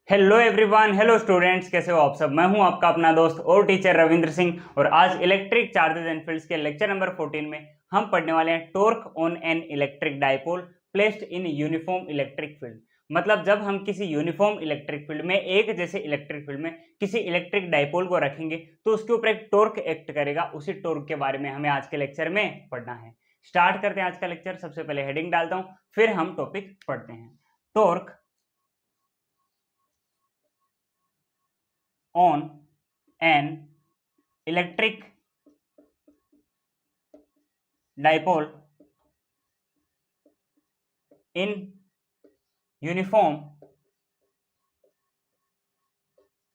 Hello everyone, hello students, कैसे हो आप सब। मैं हूं आपका अपना दोस्त और टीचर रविंद्र सिंह और आज इलेक्ट्रिक चार्जेस एंड फील्ड्स के लेक्चर नंबर 14 में हम पढ़ने वाले हैं torque on an electric dipole placed in uniform electric field. मतलब जब हम किसी यूनिफॉर्म इलेक्ट्रिक फील्ड में, एक जैसे इलेक्ट्रिक फील्ड में किसी इलेक्ट्रिक डाइपोल को रखेंगे तो उसके ऊपर एक टॉर्क एक्ट करेगा। उसी टॉर्क के बारे में हमें आज के लेक्चर में पढ़ना है। स्टार्ट करते हैं आज का लेक्चर। सबसे पहले हेडिंग डालता हूं, फिर हम टॉपिक पढ़ते हैं। Torque on an electric dipole in uniform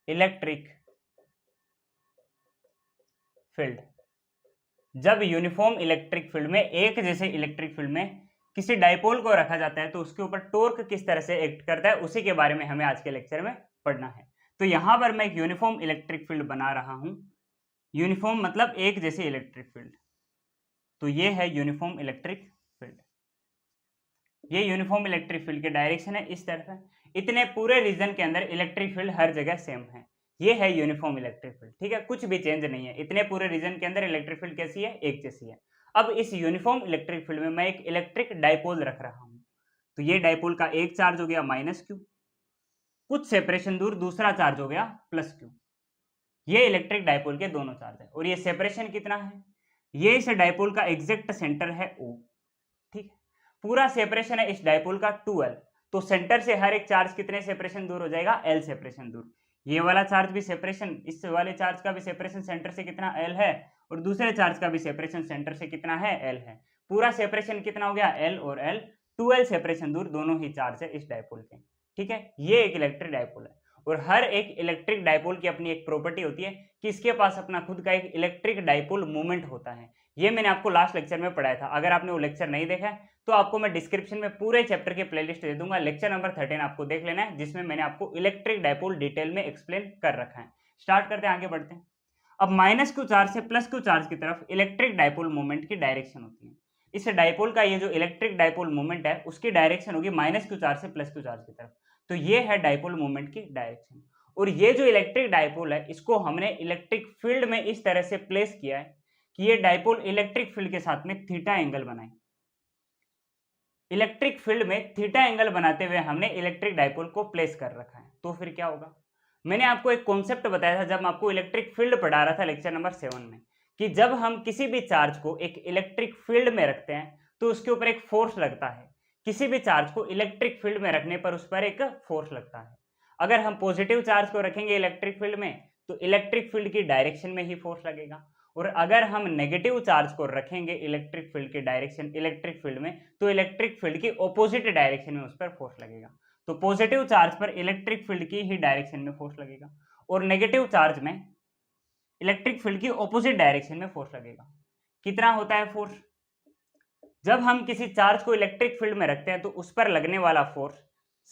electric field। जब यूनिफॉर्म इलेक्ट्रिक फील्ड में, एक जैसे इलेक्ट्रिक फील्ड में किसी डाइपोल को रखा जाता है तो उसके ऊपर टॉर्क किस तरह से एक्ट करता है, उसी के बारे में हमें आज के लेक्चर में पढ़ना है। तो यहां पर मैं एक यूनिफॉर्म इलेक्ट्रिक फील्ड बना रहा हूं। यूनिफॉर्म मतलब एक जैसे इलेक्ट्रिक फील्ड। तो ये है यूनिफॉर्म इलेक्ट्रिक फील्ड। ये यूनिफॉर्म इलेक्ट्रिक फील्ड के डायरेक्शन है इस तरफ है। इतने पूरे रीजन के अंदर इलेक्ट्रिक फील्ड हर जगह सेम है। ये है यूनिफॉर्म इलेक्ट्रिक फील्ड, ठीक है, कुछ भी चेंज नहीं है। इतने पूरे रीजन के अंदर इलेक्ट्रिक फील्ड कैसी है, एक जैसी है। अब इस यूनिफॉर्म इलेक्ट्रिक फील्ड में मैं एक इलेक्ट्रिक डाइपोल रख रहा हूं। तो ये डाइपोल का एक चार्ज हो गया -Q, कुछ सेपरेशन दूर दूसरा चार्ज हो गया +Q। ये इलेक्ट्रिक डाइपोल के दोनों चार्ज है। और ये सेपरेशन कितना है, ये इस डाइपोल का एग्जैक्ट सेंटर है O, ठीक है। पूरा सेपरेशन है इस डाइपोल का 2L। तो सेंटर से हर एक चार्ज कितने सेपरेशन दूर हो जाएगा, L सेपरेशन दूर। ये वाला चार्ज भी सेपरेशन, इस वाले चार्ज का भी सेपरेशन सेंटर से कितना, L है। और दूसरे चार्ज का भी सेपरेशन सेंटर से कितना है, L है। पूरा सेपरेशन कितना हो गया, L और L, 2L सेपरेशन दूर दोनों ही चार्ज है इस डाइपोल के, ठीक है। ये एक इलेक्ट्रिक डाइपोल है। और हर एक इलेक्ट्रिक डाइपोल की अपनी एक प्रॉपर्टी होती है कि इसके पास अपना खुद का एक इलेक्ट्रिक डाइपोल मोमेंट होता है। ये मैंने आपको लास्ट लेक्चर में पढ़ाया था। अगर आपने वो लेक्चर नहीं देखा है तो आपको मैं डिस्क्रिप्शन में पूरे चैप्टर के प्लेलिस्ट दे दूंगा। लेक्चर नंबर 13 आपको देख लेना है, जिसमें मैंने आपको इलेक्ट्रिक डाइपोल डिटेल में एक्सप्लेन कर रखा है। स्टार्ट करते हैं, आगे बढ़ते हैं। अब -Q चार्ज से +Q चार्ज की तरफ इलेक्ट्रिक डाइपोल मोमेंट की डायरेक्शन होती है। इस डाइपोल का ये जो इलेक्ट्रिक डाइपोल मोमेंट है उसकी डायरेक्शन होगी -Q चार्ज से +Q चार्ज की तरफ। तो ये है डाइपोल मोमेंट की डायरेक्शन। और ये जो इलेक्ट्रिक डाइपोल है इसको हमने इलेक्ट्रिक फील्ड में इस तरह से प्लेस किया है कि ये डाइपोल इलेक्ट्रिक फील्ड के साथ में थीटा एंगल बनाए। इलेक्ट्रिक फील्ड में थीटा एंगल बनाते हुए हमने इलेक्ट्रिक डाइपोल को प्लेस कर रखा है। तो फिर क्या होगा, मैंने आपको एक कॉन्सेप्ट बताया था जब मैं आपको इलेक्ट्रिक फील्ड पढ़ा रहा था लेक्चर नंबर 7 में, कि जब हम किसी भी चार्ज को एक इलेक्ट्रिक फील्ड में रखते हैं तो उसके ऊपर एक फोर्स लगता है। किसी भी चार्ज को इलेक्ट्रिक फील्ड में रखने पर उस पर एक फोर्स लगता है। अगर हम पॉजिटिव चार्ज को रखेंगे इलेक्ट्रिक फील्ड में तो इलेक्ट्रिक फील्ड की डायरेक्शन में ही फोर्स लगेगा। और अगर हम नेगेटिव चार्ज को रखेंगे इलेक्ट्रिक फील्ड की डायरेक्शन, इलेक्ट्रिक फील्ड में, तो इलेक्ट्रिक फील्ड की ऑपोजिट डायरेक्शन में उस पर फोर्स लगेगा। तो पॉजिटिव चार्ज पर इलेक्ट्रिक फील्ड की ही डायरेक्शन में फोर्स लगेगा और नेगेटिव चार्ज में इलेक्ट्रिक फील्ड की ऑपोजिट डायरेक्शन में फोर्स लगेगा। कितना होता है फोर्स, जब हम किसी चार्ज को इलेक्ट्रिक फील्ड में रखते हैं तो उस पर लगने वाला फोर्स,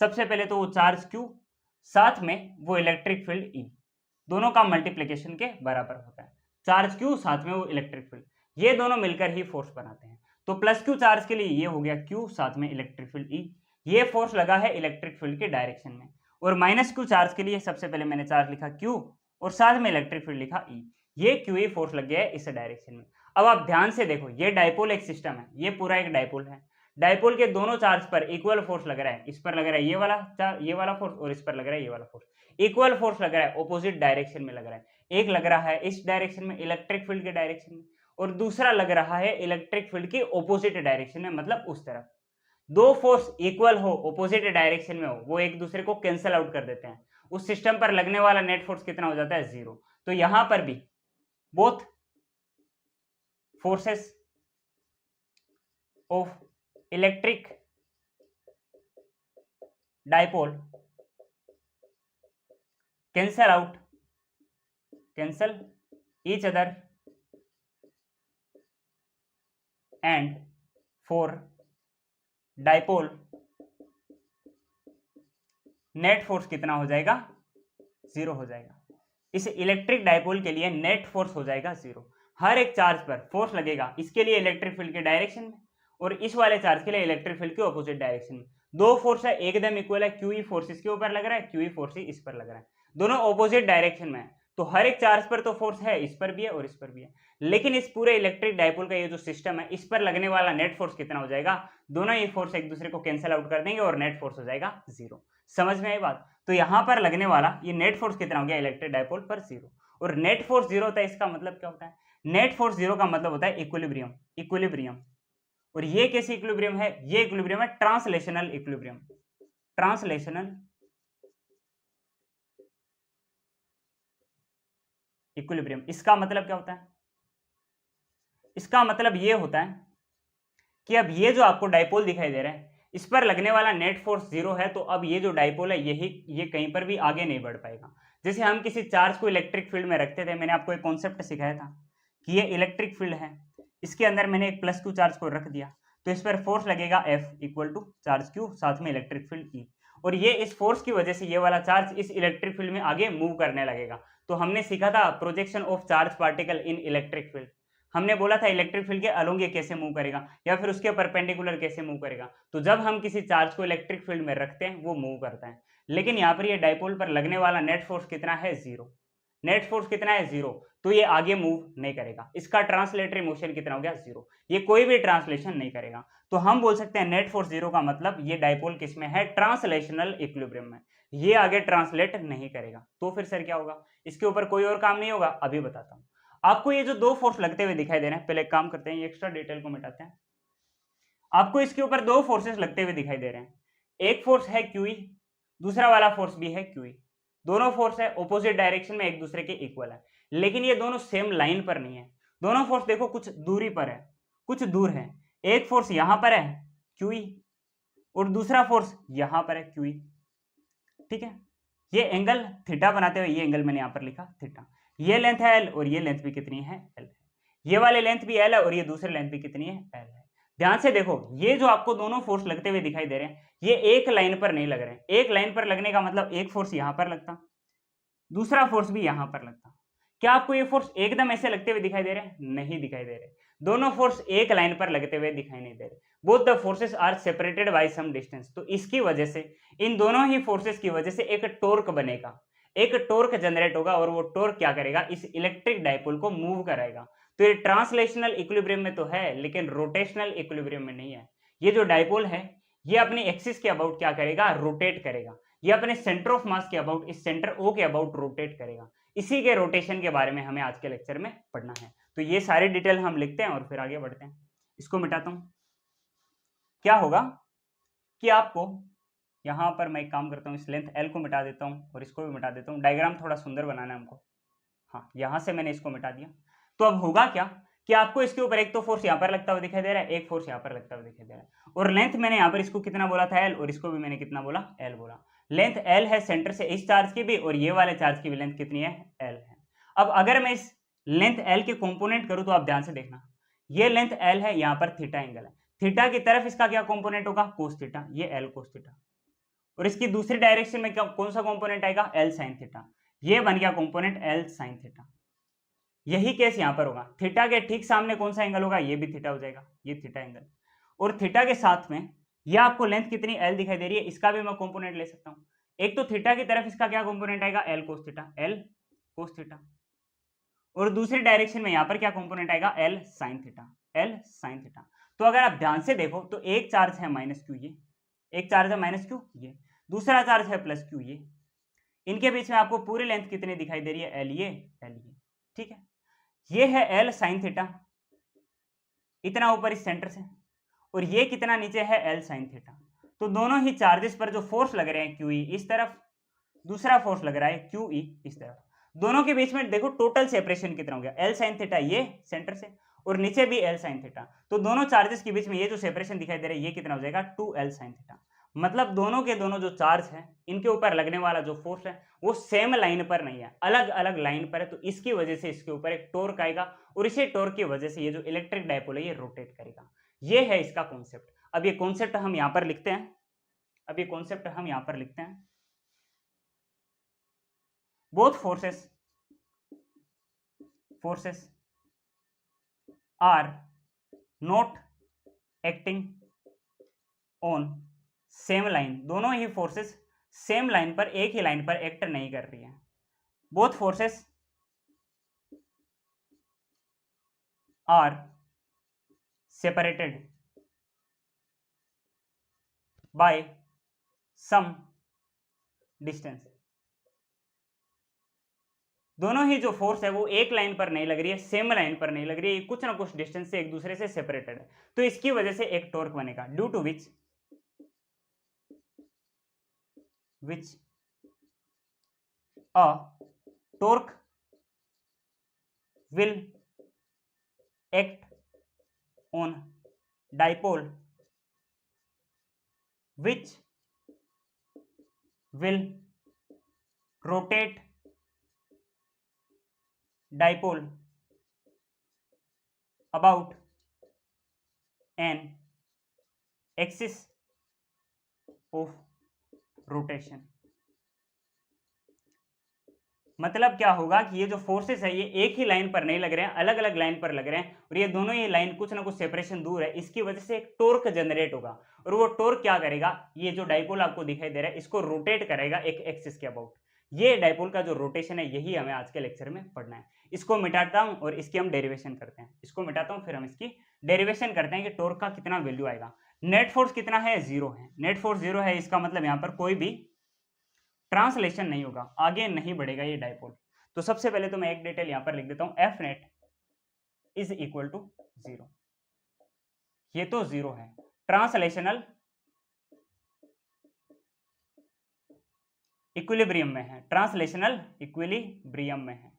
सबसे पहले तो वो चार्ज Q साथ में वो इलेक्ट्रिक फील्ड E, दोनों का मल्टीप्लिकेशन के बराबर होता है। चार्ज Q साथ में वो इलेक्ट्रिक फील्ड, ये दोनों मिलकर ही फोर्स बनाते हैं। तो +Q चार्ज के लिए ये हो गया Q साथ में इलेक्ट्रिक फील्ड E, ये फोर्स लगा है इलेक्ट्रिक फील्ड के डायरेक्शन में। और -Q चार्ज के लिए सबसे पहले मैंने चार्ज लिखा Q और साथ में इलेक्ट्रिक फील्ड लिखा E, ये QE फोर्स लग गया है इस डायरेक्शन में। अब आप ध्यान से देखो, ये डाइपोल एक सिस्टम है, ये पूरा एक डाइपोल है। डाइपोल के दोनों चार्ज पर इक्वल फोर्स लग रहा है। इस पर लग रहा है ये वाला फोर्स और इस पर लग रहा है ये वाला फोर्स। इक्वल फोर्स लग रहा है, ऑपोजिट डायरेक्शन में लग रहा है। एक लग रहा है इस डायरेक्शन में इलेक्ट्रिक फील्ड के डायरेक्शन में और दूसरा लग रहा है इलेक्ट्रिक फील्ड की ऑपोजिट डायरेक्शन में, मतलब उस तरफ। दो फोर्स इक्वल हो, ऑपोजिट डायरेक्शन में हो, वो एक दूसरे को कैंसिल आउट कर देते हैं। उस सिस्टम पर लगने वाला नेट फोर्स कितना हो जाता है, 0। तो यहां पर भी both forces of electric dipole cancel each other, and for dipole net force कितना हो जाएगा, 0 हो जाएगा। इस इलेक्ट्रिक डाइपोल के लिए नेट फोर्स हो जाएगा 0। हर एक चार्ज पर फोर्स लगेगा, इसके लिए इलेक्ट्रिक फील्ड के डायरेक्शन में और इस वाले चार्ज के लिए इलेक्ट्रिक फील्ड के ऑपोजिट डायरेक्शन में। दो फोर्स है एकदम इक्वल है, क्यू ई फोर्स इसके ऊपर लग रहा है, क्यू ई फोर्स इस पर लग रहा है, दोनों ऑपोजिट डायरेक्शन में है, तो हर एक चार्ज पर तो फोर्स है, इस पर भी है और इस पर भी है। लेकिन इस पूरे इलेक्ट्रिक डायपोल का ये जो सिस्टम है, इस पर लगने वाला नेट फोर्स कितना हो जाएगा, दोनों ये फोर्स एक दूसरे को कैंसिल आउट कर देंगे और नेट फोर्स हो जाएगा जीरो। समझ में आई बात? तो यहां पर लगने वाला ये नेट फोर्स कितना हो गया इलेक्ट्रिक डायपोल पर, जीरो। और नेट फोर्स जीरो होता है, इसका मतलब क्या होता है, नेट फोर्स जीरो का मतलब होता है इक्विलिब्रियम, इक्विलिब्रियम। और ये कैसी इक्विलिब्रियम है, ये इक्विलिब्रियम है ट्रांसलेशनल इक्विलिब्रियम, ट्रांसलेशनल इक्विलिब्रियम। इसका मतलब क्या होता है, इसका मतलब ये होता है कि अब ये जो आपको डाइपोल दिखाई दे रहा है, इस पर लगने वाला नेट फोर्स जीरो है, तो अब ये जो डाइपोल है ये कहीं पर भी आगे नहीं बढ़ पाएगा। जैसे हम किसी चार्ज को इलेक्ट्रिक फील्ड में रखते थे, मैंने आपको एक कॉन्सेप्ट सिखाया था कि ये इलेक्ट्रिक फील्ड है, इसके अंदर मैंने एक प्लस क्यू चार्ज को रख दिया, तो इस पर फोर्स लगेगा F equal to charge q साथ में इलेक्ट्रिक फील्ड E, और ये इस फोर्स की वजह से ये वाला चार्ज इस इलेक्ट्रिक फील्ड में आगे मूव करने लगेगा। तो हमने सीखा था projection of charge particle in electric field, हमने बोला था इलेक्ट्रिक फील्ड के अलोंग ये कैसे मूव करेगा या फिर उसके परपेंडिकुलर कैसे मूव करेगा। तो जब हम किसी चार्ज को इलेक्ट्रिक फील्ड में रखते हैं वो मूव करता है, लेकिन यहाँ पर ये डाइपोल पर लगने वाला नेट फोर्स कितना है, जीरो। नेट फोर्स कितना है, जीरो, तो ये आगे मूव नहीं करेगा, इसका ट्रांसलेटरी मोशन कितना हो गया, जीरो, ये कोई भी ट्रांसलेशन नहीं करेगा। तो हम बोल सकते हैं नेट फोर्स जीरो का मतलब ये डाइपोल किस में है, ट्रांसलेशनल इक्विलिब्रियम में, ये आगे ट्रांसलेट नहीं करेगा। तो फिर सर क्या होगा, इसके ऊपर कोई और काम नहीं होगा, अभी बताता हूं। आपको ये जो दो फोर्स लगते हुए दिखाई दे रहे हैं, पहले एक काम करते हैं, ये एक्स्ट्रा डिटेल को मिटाते हैं। आपको इसके ऊपर दो फोर्सेस लगते हुए दिखाई दे रहे हैं, एक फोर्स है क्यूई, दूसरा वाला फोर्स भी है क्यूई। दोनों फोर्स है ऑपोजिट डायरेक्शन में एक दूसरे के इक्वल है, लेकिन ये दोनों सेम लाइन पर नहीं है। दोनों फोर्स देखो कुछ दूरी पर है, कुछ दूर है। एक फोर्स यहां पर है क्यूई और दूसरा फोर्स यहां पर है क्यूई, ठीक है। ये एंगल थीटा बनाते हुए ये एंगल मैंने यहां पर लिखा थीटा। ये लेंथ है एल और ये लेंथ भी कितनी है, एल है। ये वाले लेंथ भी एल है और ये दूसरी लेंथ भी कितनी है, एल है। ध्यान से देखो, ये जो आपको दोनों फोर्स लगते हुए दिखाई दे रहे हैं, ये एक लाइन पर नहीं लग रहे हैं। एक लाइन पर लगने का मतलब एक फोर्स यहां पर लगता, दूसरा फोर्स भी यहां पर लगता। क्या आपको ये फोर्स एकदम ऐसे लगते हुए दिखाई दे रहे हैं, नहीं दिखाई दे रहे। दोनों फोर्स एक लाइन पर लगते हुए दिखाई नहीं दे रहे, both the forces are separated by some distance. तो इसकी वजह से, इन दोनों ही फोर्सेस की वजह से एक टॉर्क बनेगा, एक टॉर्क जनरेट होगा, और वो टॉर्क क्या करेगा, इस इलेक्ट्रिक डाइपोल को मूव कराएगा। तो ये ट्रांसलेशनल इक्विलिब्रियम में तो है, लेकिन रोटेशनल इक्विलिब्रियम में नहीं है। ये जो डाइपोल है ये अपनी एक्सिस के अबाउट क्या करेगा, रोटेट करेगा। ये अपने सेंटर ऑफ मास के अबाउट, इस सेंटर ओ के अबाउट रोटेट करेगा। इसी के रोटेशन के बारे में हमें आज के लेक्चर में पढ़ना है। तो ये सारी डिटेल हम लिखते हैं और फिर आगे बढ़ते हैं। इसको मिटाता हूं, क्या होगा कि आपको यहां पर मैं एक काम करता हूं, इस लेंथ एल को मिटा देता हूं और इसको भी मिटा देता हूं। डायग्राम थोड़ा सुंदर बनाना है हमको। हाँ, यहां से मैंने इसको मिटा दिया। तो अब होगा क्या कि आपको इसके ऊपर एक तो फोर्स यहां पर लगता हुआ दिखाई दे रहा है, एक फोर्स यहां पर लगता हुआ दिखाई दे रहा है, और लेंथ मैंने यहां पर इसको कितना बोला था, एल, और इसको भी मैंने कितना बोला, एल बोला। लेंथ एल है सेंटर से इस चार्ज की भी, और ये वाले चार्ज की भी लेंथ कितनी है, एल है। अब अगर मैं इस लेंथ एल के कॉम्पोनेंट करूं तो आप ध्यान से देखना, ये लेंथ एल है, यहां पर थीटा एंगल है, थीटा की तरफ इसका क्या कॉम्पोनेंट होगा, कोस थीटा, ये एल कोस थीटा, और इसकी दूसरी डायरेक्शन में क्या कौन सा कॉम्पोनेंट आएगा, एल साइन थीटा, ये बन गया कॉम्पोनेंट एल साइन थीटा। यही केस यहां पर होगा, थीटा के ठीक सामने कौन सा एंगल होगा, ये भी थीटा हो जाएगा, ये थीटा एंगल, और थीटा के साथ में ये आपको लेंथ कितनी एल दिखाई दे रही है, इसका भी मैं कंपोनेंट ले सकता हूं। एक तो थीटा की तरफ इसका क्या कंपोनेंट आएगा, L cos theta, L cos theta, और दूसरी डायरेक्शन में यहां पर क्या कंपोनेंट आएगा, L sine theta, L sine theta. तो अगर आप ध्यान से देखो तो एक चार्ज है माइनस क्यू, ये एक चार्ज है माइनस क्यू, ये दूसरा चार्ज है प्लस क्यू, ये इनके बीच में आपको पूरी लेंथ कितनी दिखाई दे रही है, एल, ये एल, ये, ठीक है। ये है एल साइन थीटा, इतना ऊपर इस सेंटर से, और ये कितना नीचे है, एल साइन थीटा। तो दोनों ही चार्जेस पर जो फोर्स लग रहे हैं क्यू ई इस तरफ, दूसरा फोर्स लग रहा है क्यू ई इस तरफ, दोनों के बीच में देखो टोटल सेपरेशन कितना हो गया, एल साइन थीटा ये सेंटर से, और नीचे भी एल साइन थीटा। तो दोनों चार्जेस के बीच में ये जो सेपरेशन दिखाई दे रहा है ये कितना हो जाएगा, 2 एल साइन थीटा। मतलब दोनों के दोनों जो चार्ज है इनके ऊपर लगने वाला जो फोर्स है वो सेम लाइन पर नहीं है, अलग अलग लाइन पर है। तो इसकी वजह से इसके ऊपर एक टॉर्क आएगा, और इसी टॉर्क की वजह से ये जो इलेक्ट्रिक डायपोल है ये रोटेट करेगा। ये है इसका कॉन्सेप्ट। अब ये कॉन्सेप्ट हम यहां पर लिखते हैं, अब ये कॉन्सेप्ट हम यहां पर लिखते हैं, both forces are not acting on same line, दोनों ही फोर्सेस सेम लाइन पर, एक ही लाइन पर एक्ट नहीं कर रही है। Both forces are separated by some distance. दोनों ही जो फोर्स है वो एक लाइन पर नहीं लग रही है, सेम लाइन पर नहीं लग रही है, कुछ ना कुछ डिस्टेंस से एक दूसरे से सेपरेटेड है। तो इसकी वजह से एक टॉर्क बनेगा, due to which a torque will act on dipole which will rotate dipole about an axis of rotation। मतलब क्या होगा कि ये जो फोर्सेस है ये एक ही लाइन पर नहीं लग रहे हैं, अलग अलग लाइन पर लग रहे हैं, और ये दोनों ही लाइन कुछ ना कुछ सेपरेशन दूर है। इसकी वजह से एक टॉर्क जनरेट होगा, और वो टॉर्क क्या करेगा, ये जो डाइपोल आपको दिखाई दे रहा है इसको रोटेट करेगा एक एक्सिस के अबाउट। ये डाइपोल का जो रोटेशन है यही हमें आज के लेक्चर में पढ़ना है। इसको मिटाता हूं और इसकी हम डेरिवेशन करते हैं। इसको मिटाता हूं फिर हम इसकी डेरिवेशन करते हैं कि टॉर्क का कितना वैल्यू आएगा। नेट फोर्स कितना है, 0 है। नेट फोर्स 0 है, इसका मतलब यहां पर कोई भी ट्रांसलेशन नहीं होगा, आगे नहीं बढ़ेगा ये डाइपोल। तो सबसे पहले तो मैं एक डिटेल यहां पर लिख देता हूं, F net is equal to 0। ये तो 0 है, ट्रांसलेशनल इक्विलिब्रियम में है, ट्रांसलेशनल इक्विलिब्रियम में है।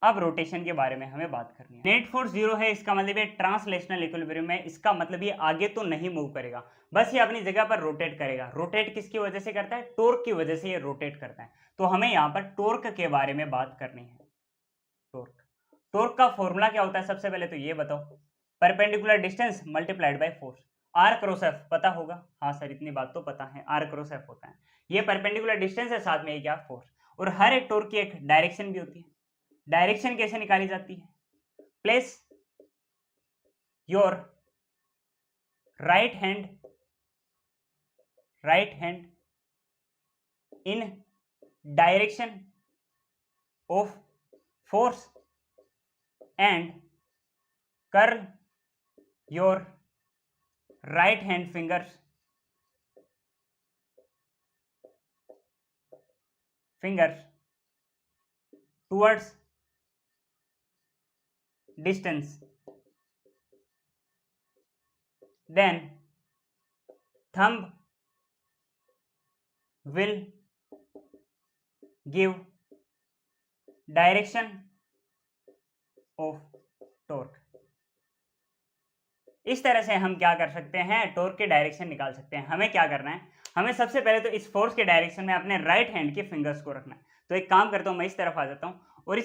अब रोटेशन के बारे में हमें बात करनी है। नेट फोर्स 0 है, इसका मतलब ये ट्रांसलेशनल इक्विलिब्रियम में, इसका मतलब ये आगे तो नहीं मूव करेगा, बस ये अपनी जगह पर रोटेट करेगा। रोटेट किसकी वजह से करता है, टॉर्क की वजह से ये रोटेट करता है। तो हमें यहाँ पर टॉर्क के बारे में बात करनी है। टॉर्क का फॉर्मूला क्या होता है, सबसे पहले तो ये बताओ, perpendicular distance multiplied by force. R cross F पता होगा, हाँ सर इतनी बात तो पता है, आर क्रॉस एफ होता है। ये परपेंडिकुलर डिस्टेंस है, साथ में ये क्या, फोर्स। और हर एक टॉर्क की एक डायरेक्शन भी होती है। डायरेक्शन कैसे निकाली जाती है, place your right hand in direction of force and curl your right hand fingers towards distance, then thumb will give direction of torque। इस तरह से हम क्या कर सकते हैं, टॉर्क के डायरेक्शन निकाल सकते हैं। हमें क्या करना है, हमें सबसे पहले तो इस फोर्स के डायरेक्शन में अपने राइट हैंड के फिंगर्स को रखना है। तो एक काम करता हूं, मैं इस तरफ आ जाता हूं और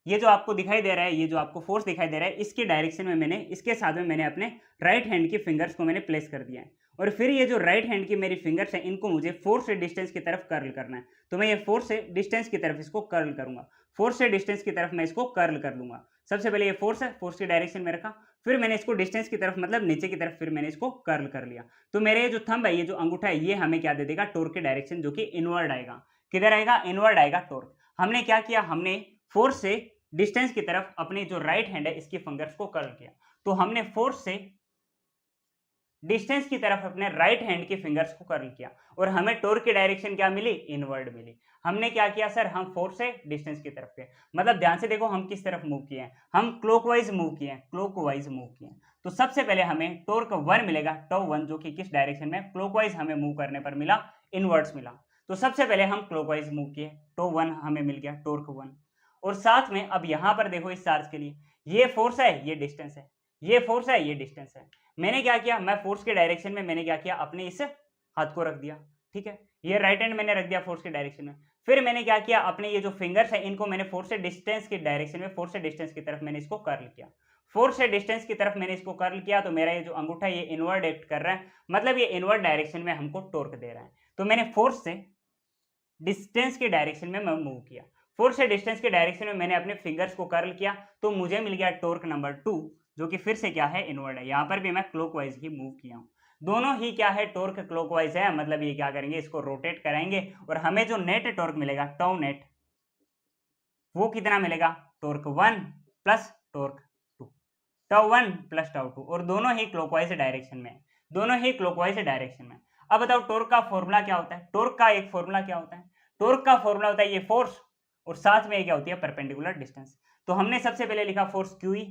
ये जो आपको दिखाई दे रहा है, ये जो आपको फोर्स दिखाई दे रहा है, इसके डायरेक्शन में मैंने, इसके साथ में मैंने अपने राइट हैंड के फिंगर्स को मैंने प्लेस कर दिया है। और फिर ये जो राइट हैंड की मेरी फिंगर्स है, इनको मुझे फोर्स से डिस्टेंस की तरफ कर्ल करना है। तो मैं ये फोर्स से डिस्टेंस की तरफ इसको कर्ल करूंगा, फोर्स से डिस्टेंस की तरफ मैं इसको कर्ल कर लूंगा। सबसे पहले ये फोर्स है, फोर्स की डायरेक्शन में रखा, फिर मैंने इसको डिस्टेंस की तरफ मतलब नीचे की तरफ, फिर मैंने इसको कर्ल कर लिया। तो मेरे ये जो थंब है, ये जो अंगूठा है, ये हमें क्या दे देगा, टॉर्क के डायरेक्शन, जो कि इनवर्ड आएगा। किधर आएगा, इनवर्ड आएगा टॉर्क। हमने क्या किया, हमने फोर्स से डिस्टेंस की तरफ अपनी जो राइट हैंड है इसकी फिंगर्स को कर्ल किया। तो हमने फोर्स से डिस्टेंस की तरफ अपने राइट हैंड के फिंगर्स को कर्ल किया और हमें टॉर्क की डायरेक्शन क्या मिली, इनवर्ड मिली। हमने क्या किया सर, हम फोर्स से डिस्टेंस की तरफ गए, मतलब ध्यान से देखो हम किस तरफ मूव किए हैं, हम क्लॉकवाइज मूव किए हैं, क्लॉकवाइज मूव किए हैं। तो सबसे पहले हमें टॉर्क 1 मिलेगा, टॉ 1, जो कि किस डायरेक्शन में, क्लॉकवाइज हमें मूव करने पर मिला, इनवर्ड्स मिला। तो सबसे पहले हम क्लॉकवाइज मूव किए, टॉ 1 हमें मिल गया, टॉर्क 1। और साथ में अब यहां पर देखो, इस चार्ज के लिए ये फोर्स है, ये डिस्टेंस है, ये फोर्स है, ये डिस्टेंस है। मैंने क्या किया, मैं फोर्स के डायरेक्शन में मैंने क्या किया, अपने इस हाथ को रख दिया, ठीक है, ये राइट हैंड मैंने रख दिया फोर्स के डायरेक्शन में। फिर मैंने क्या किया, अपने ये जो फिंगर्स है इनको मैंने फोर्स से डिस्टेंस की डायरेक्शन में, फोर्स से डिस्टेंस की तरफ मैंने इसको कर्ल किया, फोर्स से डिस्टेंस की तरफ मैंने इसको कर्ल किया। तो मेरा ये जो अंगूठा है ये इनवर्ड एक्ट कर रहा है, मतलब ये इनवर्ड डायरेक्शन में हमको टॉर्क दे रहा है। तो मैंने फोर्स से डिस्टेंस के डायरेक्शन में मैं मूव किया, फोर्स से डिस्टेंस के डायरेक्शन में मैंने अपने फिंगर्स को कर्ल किया, तो मुझे मिल गया टॉर्क नंबर 2, जो कि फिर से क्या है, इनवर्ड है। यहां पर भी मैं क्लॉकवाइज ही मूव किया हूं। दोनों ही क्या है, टॉर्क क्लॉकवाइज है, मतलब ये क्या करेंगे, इसको रोटेट कराएंगे और हमें जो नेट टॉर्क मिलेगा टाउ नेट, वो कितना मिलेगा, torque 1 plus torque 2, tau 1 plus tau 2, और दोनों ही क्लॉकवाइज डायरेक्शन में, दोनों ही क्लॉकवाइज डायरेक्शन में। अब बताओ टॉर्क का फॉर्मूला क्या होता है, टॉर्क का एक फॉर्मूला क्या होता है, टॉर्क का फॉर्मूला होता है ये फोर्स और साथ में क्या होती है, परपेंडिकुलर डिस्टेंस। तो हमने सबसे पहले लिखा फोर्स QE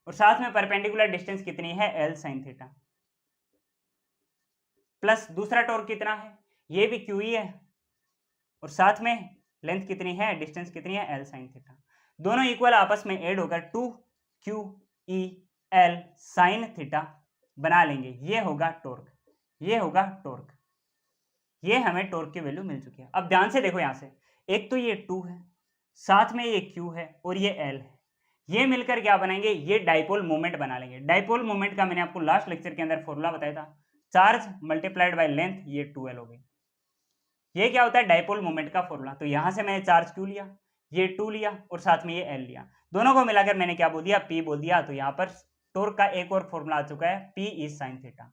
और साथ में परपेंडिकुलर डिस्टेंस कितनी है, L sin थीटा, प्लस दूसरा टॉर्क कितना है, ये भी QE है और साथ में लेंथ कितनी है, डिस्टेंस कितनी है, L sin थीटा। दोनों इक्वल आपस में ऐड होकर 2QE L sin थीटा बना लेंगे, ये होगा टॉर्क, ये होगा टॉर्क। ये हमें टॉर्क की वैल्यू मिल चुकी है। अब ध्यान से देखो यहां से, एक तो ये 2 है, साथ में ये Q है और ये L है, ये मिलकर क्या बनाएंगे, ये डाइपोल मोमेंट बना लेंगे। डाइपोल मोमेंट का मैंने आपको लास्ट लेक्चर के अंदर फॉर्मूला बताया था, चार्ज मल्टीप्लाइड बाय लेंथ, ये 2L हो गई। ये क्या होता है, डाइपोल मोमेंट का फॉर्मूला। तो यहां से मैंने चार्ज Q लिया, ये 2 लिया और साथ में ये L लिया, दोनों को मिलाकर मैंने क्या बोल दिया, P बोल दिया। तो यहाँ पर टॉर्क का एक और फॉर्मूला आ चुका है, PE sin theta,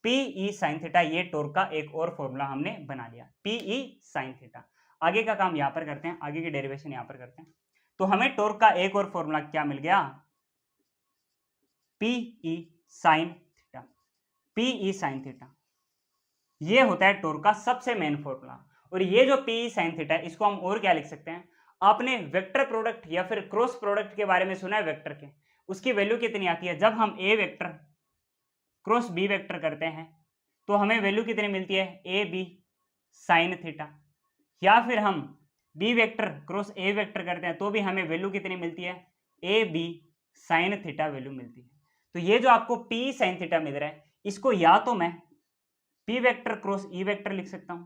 PE sin theta, ये टॉर्क का एक और फॉर्मूला हमने बना लिया, PE sin थीटा। आगे का काम यहाँ पर करते हैं, आगे की डेरिवेशन यहाँ पर करते हैं। तो हमें टॉर्क का एक और फॉर्मूला क्या मिल गया, PE sin theta, PE sin theta, ये होता है टॉर्क का सबसे मेन फॉर्मूला। और ये जो PE sin थीटा है, इसको हम और क्या लिख सकते हैं, आपने वेक्टर प्रोडक्ट या फिर क्रॉस प्रोडक्ट के बारे में सुना है वेक्टर के, उसकी वैल्यू कितनी आती है, जब हम A vector cross B vector करते हैं तो हमें वैल्यू कितनी मिलती है, AB sin थीटा, या फिर हम B vector cross A vector करते हैं तो भी हमें वैल्यू कितनी मिलती है, AB sin थीटा वैल्यू मिलती है। तो ये जो आपको PE sin थीटा मिल रहा है, इसको या तो मैं P vector cross E vector लिख सकता हूं,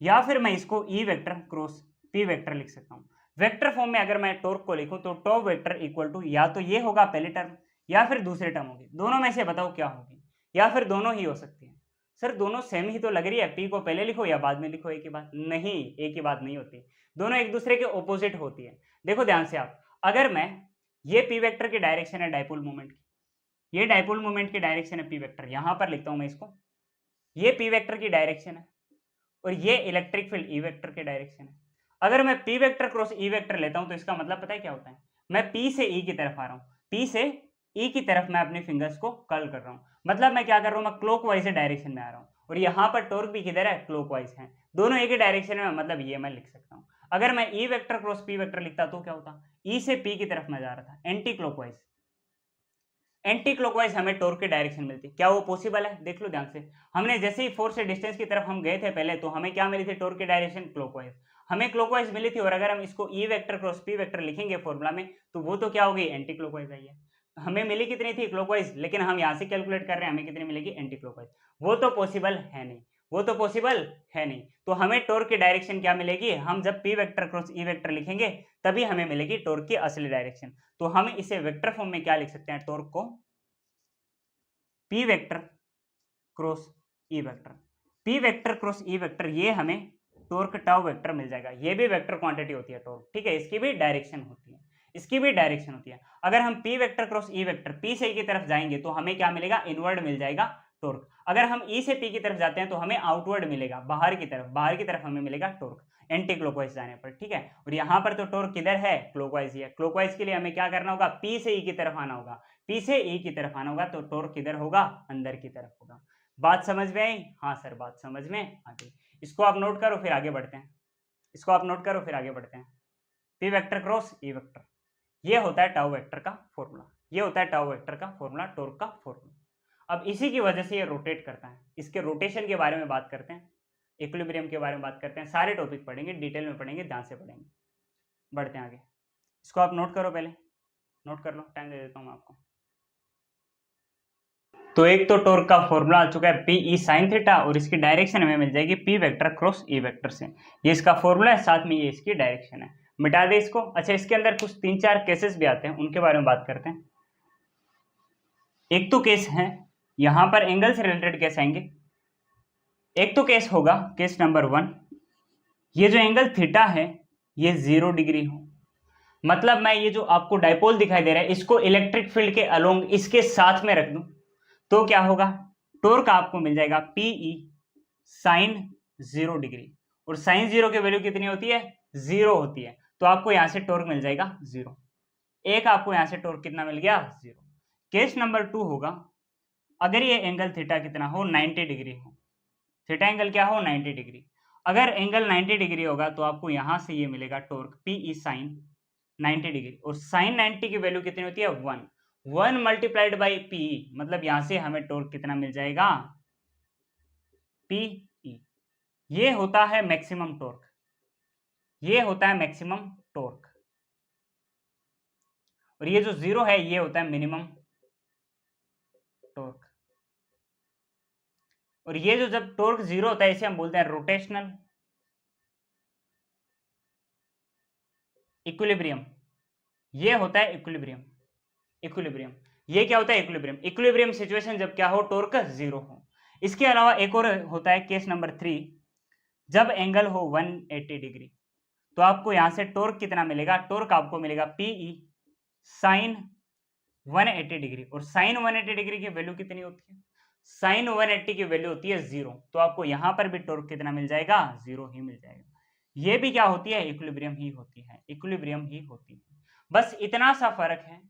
या फिर मैं इसको E vector cross P vector लिख सकता हूं। वेक्टर फॉर्म में अगर मैं टॉर्क को लिखूं तो टॉ वेक्टर इक्वल टू, या तो ये होगा पहले टर्म या फिर दूसरे टर्म होगी, दोनों में से बताओ क्या होगी, या फिर दोनों ही हो सकती है। सर दोनों सेम ही तो लग रही है, P को पहले लिखो या बाद में लिखो, एक ही बात, नहीं, एक ही बात नहीं होती, दोनों एक दूसरे के ऑपोजिट होती है। देखो ध्यान से आप, अगर मैं, ये P वेक्टर की डायरेक्शन है डाइपोल मोमेंट की, ये डाइपोल मोमेंट की डायरेक्शन है P वेक्टर, यहां पर लिखता हूं मैं इसको, ये P वेक्टर की डायरेक्शन है और ये इलेक्ट्रिक फील्ड E वेक्टर की डायरेक्शन है। अगर मैं P vector cross E vector लेता हूं तो इसका मतलब पता है क्या होता है, मैं P से E की तरफ आ रहा हूं, P से E की तरफ मैं अपने फिंगर्स को कर्ल कर रहा हूं, मतलब मैं क्या कर रहा हूं, मैं क्लॉकवाइज डायरेक्शन में आ रहा हूं, और यहाँ पर टॉर्क भी किधर है, क्लॉकवाइज है, दोनों एक ही डायरेक्शन में, मतलब ये मैं लिख सकता हूँ। अगर मैं E vector cross P vector लिखता तो क्या होता, E से P की तरफ मैं जा रहा था, एंटी क्लॉकवाइज, एंटी क्लॉकवाइज हमें टॉर्क की डायरेक्शन मिलती है। क्या वो पॉसिबल है, देख लो ध्यान से, हमने जैसे ही फोर्स से डिस्टेंस की तरफ हम गए थे पहले, तो हमें क्या मिली थी, टॉर्क की डायरेक्शन क्लॉकवाइज, हमें क्लॉकवाइज मिली थी, और अगर हम इसको E vector cross P vector लिखेंगे फॉर्मूला में, तो वो तो क्या होगी, एंटी क्लॉकवाइज आई है। हमें मिली कितनी थी, क्लॉकवाइज, लेकिन हम यहाँ से कैलकुलेट कर रहे हैं, हमें कितनी मिलेगी, एंटी क्लॉकवाइज, वो तो पॉसिबल है नहीं, वो तो पॉसिबल है नहीं। तो हमें टॉर्क की डायरेक्शन क्या मिलेगी, हम जब P vector cross E vector लिखेंगे तभी हमें मिलेगी टॉर्क की असली डायरेक्शन। तो हम इसे वेक्टर फॉर्म में क्या लिख सकते हैं, टॉर्क को P vector cross E vector, P vector cross E vector, ये हमें टॉर्क टाउ वेक्टर मिल जाएगा। ये भी वेक्टर क्वांटिटी होती है टॉर्क, ठीक है, इसकी भी डायरेक्शन होती है, इसकी भी डायरेक्शन होती है। अगर हम P vector cross E vector P से E की तरफ जाएंगे तो हमें क्या मिलेगा, इनवर्ड मिल जाएगा टॉर्क। अगर हम E से P की तरफ जाते हैं तो हमें आउटवर्ड मिलेगा, बाहर की तरफ हमें मिलेगा टॉर्क, एंटी क्लॉकवाइज जाने पर, ठीक है। और यहाँ पर तो टॉर्क किधर है, क्लॉकवाइज ही है। क्लॉकवाइज के लिए हमें क्या करना होगा, P से E की तरफ आना होगा, P से E की तरफ आना होगा, तो टॉर्क किधर होगा, अंदर की तरफ होगा। बात समझ में आई, हाँ सर बात समझ में आ गई। इसको आप नोट करो फिर आगे बढ़ते हैं, इसको आप नोट करो फिर आगे बढ़ते हैं। P vector cross E vector, ये होता है टाउ वेक्टर का फॉर्मूला, ये होता है टाउ वेक्टर का फॉर्मूला, टॉर्क का फॉर्मूला। अब इसी की वजह से ये रोटेट करता है, इसके रोटेशन के बारे में बात करते हैं, इक्विलिब्रियम के बारे में बात करते हैं, सारे टॉपिक पढ़ेंगे, डिटेल में पढ़ेंगे, ध्यान से पढ़ेंगे। बढ़ते हैं आगे, इसको आप नोट करो, पहले नोट कर लो, टाइम दे देता हूँ आपको। तो एक तो टॉर्क का फॉर्मूला आ चुका है PE sin थीटा, और इसकी डायरेक्शन हमें मिल जाएगी P vector cross E vector से, ये इसका फॉर्मूला है, साथ में ये इसकी डायरेक्शन है। मिटा दे इसको। अच्छा, इसके अंदर कुछ 3-4 केसेस भी आते हैं, उनके बारे में बात करते हैं। एक तो केस है, यहां पर एंगल से रिलेटेड केस आएंगे। एक तो केस होगा केस नंबर 1, ये जो एंगल थीटा है ये 0 डिग्री हो, मतलब मैं ये जो आपको डाइपोल दिखाई दे रहा है इसको इलेक्ट्रिक फील्ड के अलोंग इसके साथ में रख दूं, तो क्या होगा, टॉर्क आपको मिल जाएगा पीई साइन 0 डिग्री, और साइन 0 की वैल्यू कितनी होती है, 0 होती है, तो आपको यहां से टॉर्क मिल जाएगा 0। एक आपको यहां से टॉर्क कितना मिल गया, 0। केस नंबर 2 होगा, अगर ये एंगल थीटा कितना हो, 90 डिग्री हो, थीटा एंगल क्या हो, 90 डिग्री। अगर एंगल 90 डिग्री होगा तो आपको यहां से ये मिलेगा टॉर्क पीई साइन 90 डिग्री, और साइन 90 की वैल्यू कितनी होती है, 1 मल्टीप्लाइड बाई पीई, मतलब यहां से हमें टॉर्क कितना मिल जाएगा, पीई। ये होता है मैक्सिमम टॉर्क, ये होता है मैक्सिमम टॉर्क, और ये जो 0 है ये होता है मिनिमम टॉर्क। और ये जो जब टॉर्क 0 होता है इसे हम बोलते हैं रोटेशनल इक्विलिब्रियम। ये होता है इक्विलिब्रियम, इक्विलिब्रियम। ये क्या होता है, इक्विलिब्रियम। इक्विलिब्रियम सिचुएशन जब क्या हो, टॉर्क 0 हो। इसके अलावा एक और होता है केस नंबर 3, जब एंगल हो 180 डिग्री, तो आपको यहां से टॉर्क कितना मिलेगा, टॉर्क आपको मिलेगा पीई साइन 180 डिग्री, और साइन 180 डिग्री की वैल्यू कितनी होती है, साइन 180 की वैल्यू होती है 0, तो आपको यहां पर भी टॉर्क कितना मिल जाएगा, 0 ही मिल जाएगा। ये भी क्या होती है, इक्विलिब्रियम ही होती है, इक्विलिब्रियम ही होती है। बस इतना सा फर्क है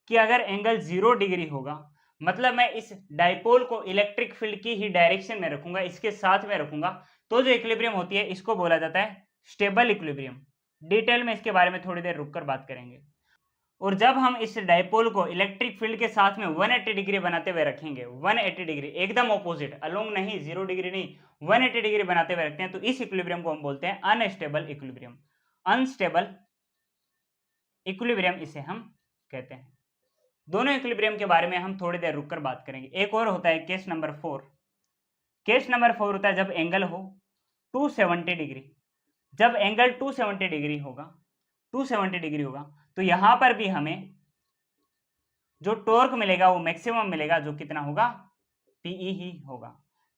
कि अगर एंगल 0 डिग्री होगा, मतलब मैं इस डाइपोल को इलेक्ट्रिक फील्ड की ही डायरेक्शन में रखूंगा, इसके साथ में रखूंगा, तो जो इक्विलिब्रियम होती है इसको बोला जाता है स्टेबल इक्विलिब्रियम। डिटेल में इसके बारे में थोड़ी देर रुककर बात करेंगे। और जब हम इस डाइपोल को इलेक्ट्रिक फील्ड के साथ में 180 डिग्री बनाते हुए रखेंगे, 180 डिग्री एकदम ऑपोजिट, अलोंग नहीं, 0 डिग्री नहीं, 180 डिग्री बनाते हुए रखते हैं, तो इस इक्विलिब्रियम को हम बोलते हैं अनस्टेबल इक्विलिब्रियम। अनस्टेबल इक्विलिब्रियम इसे हम कहते हैं। दोनों इक्विलिब्रियम के बारे में हम थोड़ी देर रुककर बात करेंगे। एक और होता है केस नंबर 4। केस नंबर 4 होता है जब एंगल हो 270 डिग्री। जब एंगल 270 डिग्री होगा, 270 डिग्री होगा, तो यहां पर भी हमें जो टॉर्क मिलेगा वो मैक्सिमम मिलेगा, जो कितना होगा, पीई ही होगा,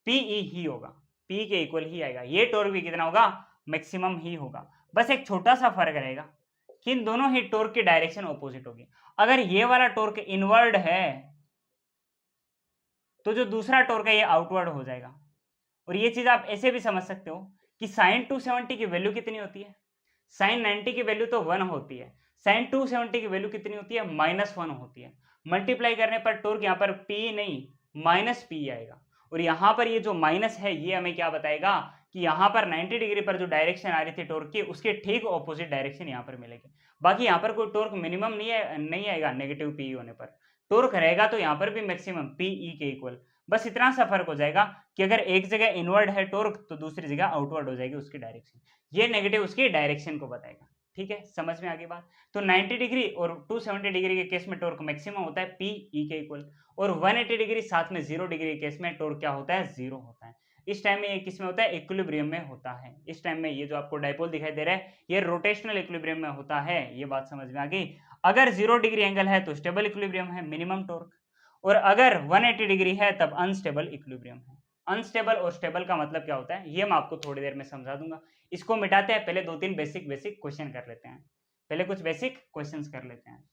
पीई ही होगा, पी के इक्वल ही आएगा। ये टॉर्क भी कितना होगा, मैक्सिमम ही होगा। बस एक छोटा सा फर्क रहेगा कि इन दोनों ही टॉर्क की डायरेक्शन ऑपोजिट होगी। अगर ये वाला टॉर्क इनवर्ड है तो जो दूसरा टॉर्क है ये आउटवर्ड हो जाएगा। और ये चीज आप ऐसे भी समझ सकते हो कि साइन 270 की वैल्यू कितनी होती है, साइन 90 की वैल्यू तो 1 होती है, साइन 270 की वैल्यू कितनी होती है, -1 होती है। मल्टीप्लाई करने पर टॉर्क यहाँ पर पी नहीं माइनस पी आएगा। और यहाँ पर ये जो माइनस है ये हमें क्या बताएगा कि यहाँ पर 90 डिग्री पर जो डायरेक्शन आ रही थी टॉर्क की, उसके ठीक ऑपोजिट डायरेक्शन यहाँ पर मिलेगी। बाकी यहाँ पर कोई टॉर्क मिनिमम नहीं आएगा नेगेटिव पी होने पर, टॉर्क रहेगा तो यहाँ पर भी मैक्सिमम पीई के इक्वल। बस इतना सा फर्क हो जाएगा कि अगर एक जगह इनवर्ड है टॉर्क तो दूसरी जगह आउटवर्ड हो जाएगी उसकी डायरेक्शन। ये नेगेटिव उसकी डायरेक्शन को बताएगा। ठीक है, समझ में आ गई बात। तो 90 डिग्री और 270 डिग्री के केस में टॉर्क मैक्सिमम होता है पी ई के इक्वल, और 180 डिग्री साथ में 0 डिग्री के केस में टॉर्क क्या होता है, 0 होता है। इस टाइम में ये किस में होता है, इक्विलिब्रियम में होता है। इस टाइम में ये जो आपको डाइपोल दिखाई दे रहा है ये रोटेशनल इक्विलिब्रियम में होता है। ये बात समझ में आ गई। अगर 0 डिग्री एंगल है तो स्टेबल इक्विलिब्रियम है, मिनिमम टॉर्क, और अगर 180 डिग्री है तब अनस्टेबल इक्विलिब्रियम है। अनस्टेबल और स्टेबल का मतलब क्या होता है ये मैं आपको थोड़ी देर में समझा दूंगा। इसको मिटाते हैं, पहले 2-3 बेसिक क्वेश्चन कर लेते हैं। पहले कुछ बेसिक क्वेश्चंस कर लेते हैं।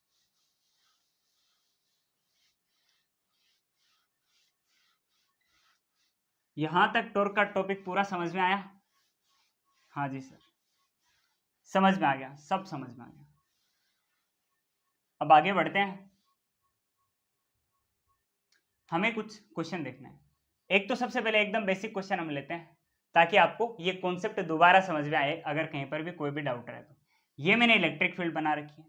यहां तक टॉर्क का टॉपिक पूरा समझ में आया? हाँ जी सर, समझ में आ गया, सब समझ में आ गया। अब आगे बढ़ते हैं, हमें कुछ क्वेश्चन देखना है। एक तो सबसे पहले एकदम बेसिक क्वेश्चन हम लेते हैं ताकि आपको ये कॉन्सेप्ट दोबारा समझ में आए अगर कहीं पर भी कोई भी डाउट रहे तो। ये मैंने इलेक्ट्रिक फील्ड बना रखी है,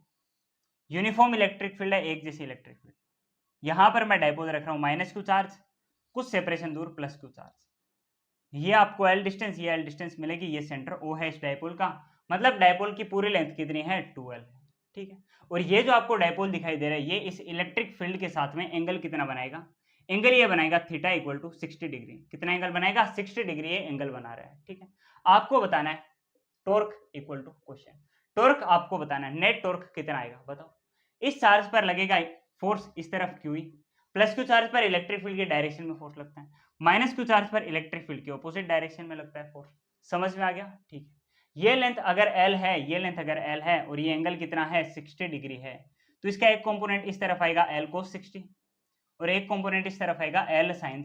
यूनिफॉर्म इलेक्ट्रिक फील्ड है, एक जैसी इलेक्ट्रिक फील्ड। यहां पर मैं डाइपोल रख रहा हूं माइनस क्यू चार्ज, कुछ सेपरेशन दूर प्लस क्यू चार्ज। ये आपको एल डिस्टेंस, ये एल डिस्टेंस मिलेगी, ये सेंटर ओ है इस डाइपोल का, मतलब डाइपोल की पूरी लेंथ कितनी है, 2l है। ठीक है, और ये जो आपको डाइपोल दिखाई दे रहा है ये इस इलेक्ट्रिक फील्ड के साथ में एंगल कितना बनाएगा, एंगल ये बनाएगा थीटा इक्वल टू 60 डिग्री। कितना एंगल बनाएगा, 60 डिग्री ये एंगल बना रहा है। ठीक है, आपको बताना है torque equal to question, torque आपको बताना है नेट टॉर्क कितना आएगा बताओ। इस चार्ज पर लगेगा फोर्स इस तरफ क्यू, प्लस क्यू चार्ज पर इलेक्ट्रिक फील्ड के डायरेक्शन में फोर्स लगता है, माइनस क्यू चार्ज पर इलेक्ट्रिक फील्ड के ऑपोजिट डायरेक्शन में लगता है फोर्स। समझ में आ गया? ठीक है, ये लेंथ अगर एल है, ये लेंथ अगर एल है और ये एंगल कितना है 60 डिग्री है, तो इसका एक कंपोनेंट इस तरफ आएगा एल कोस 60 और एक कंपोनेंट इस तरफ आएगा L sin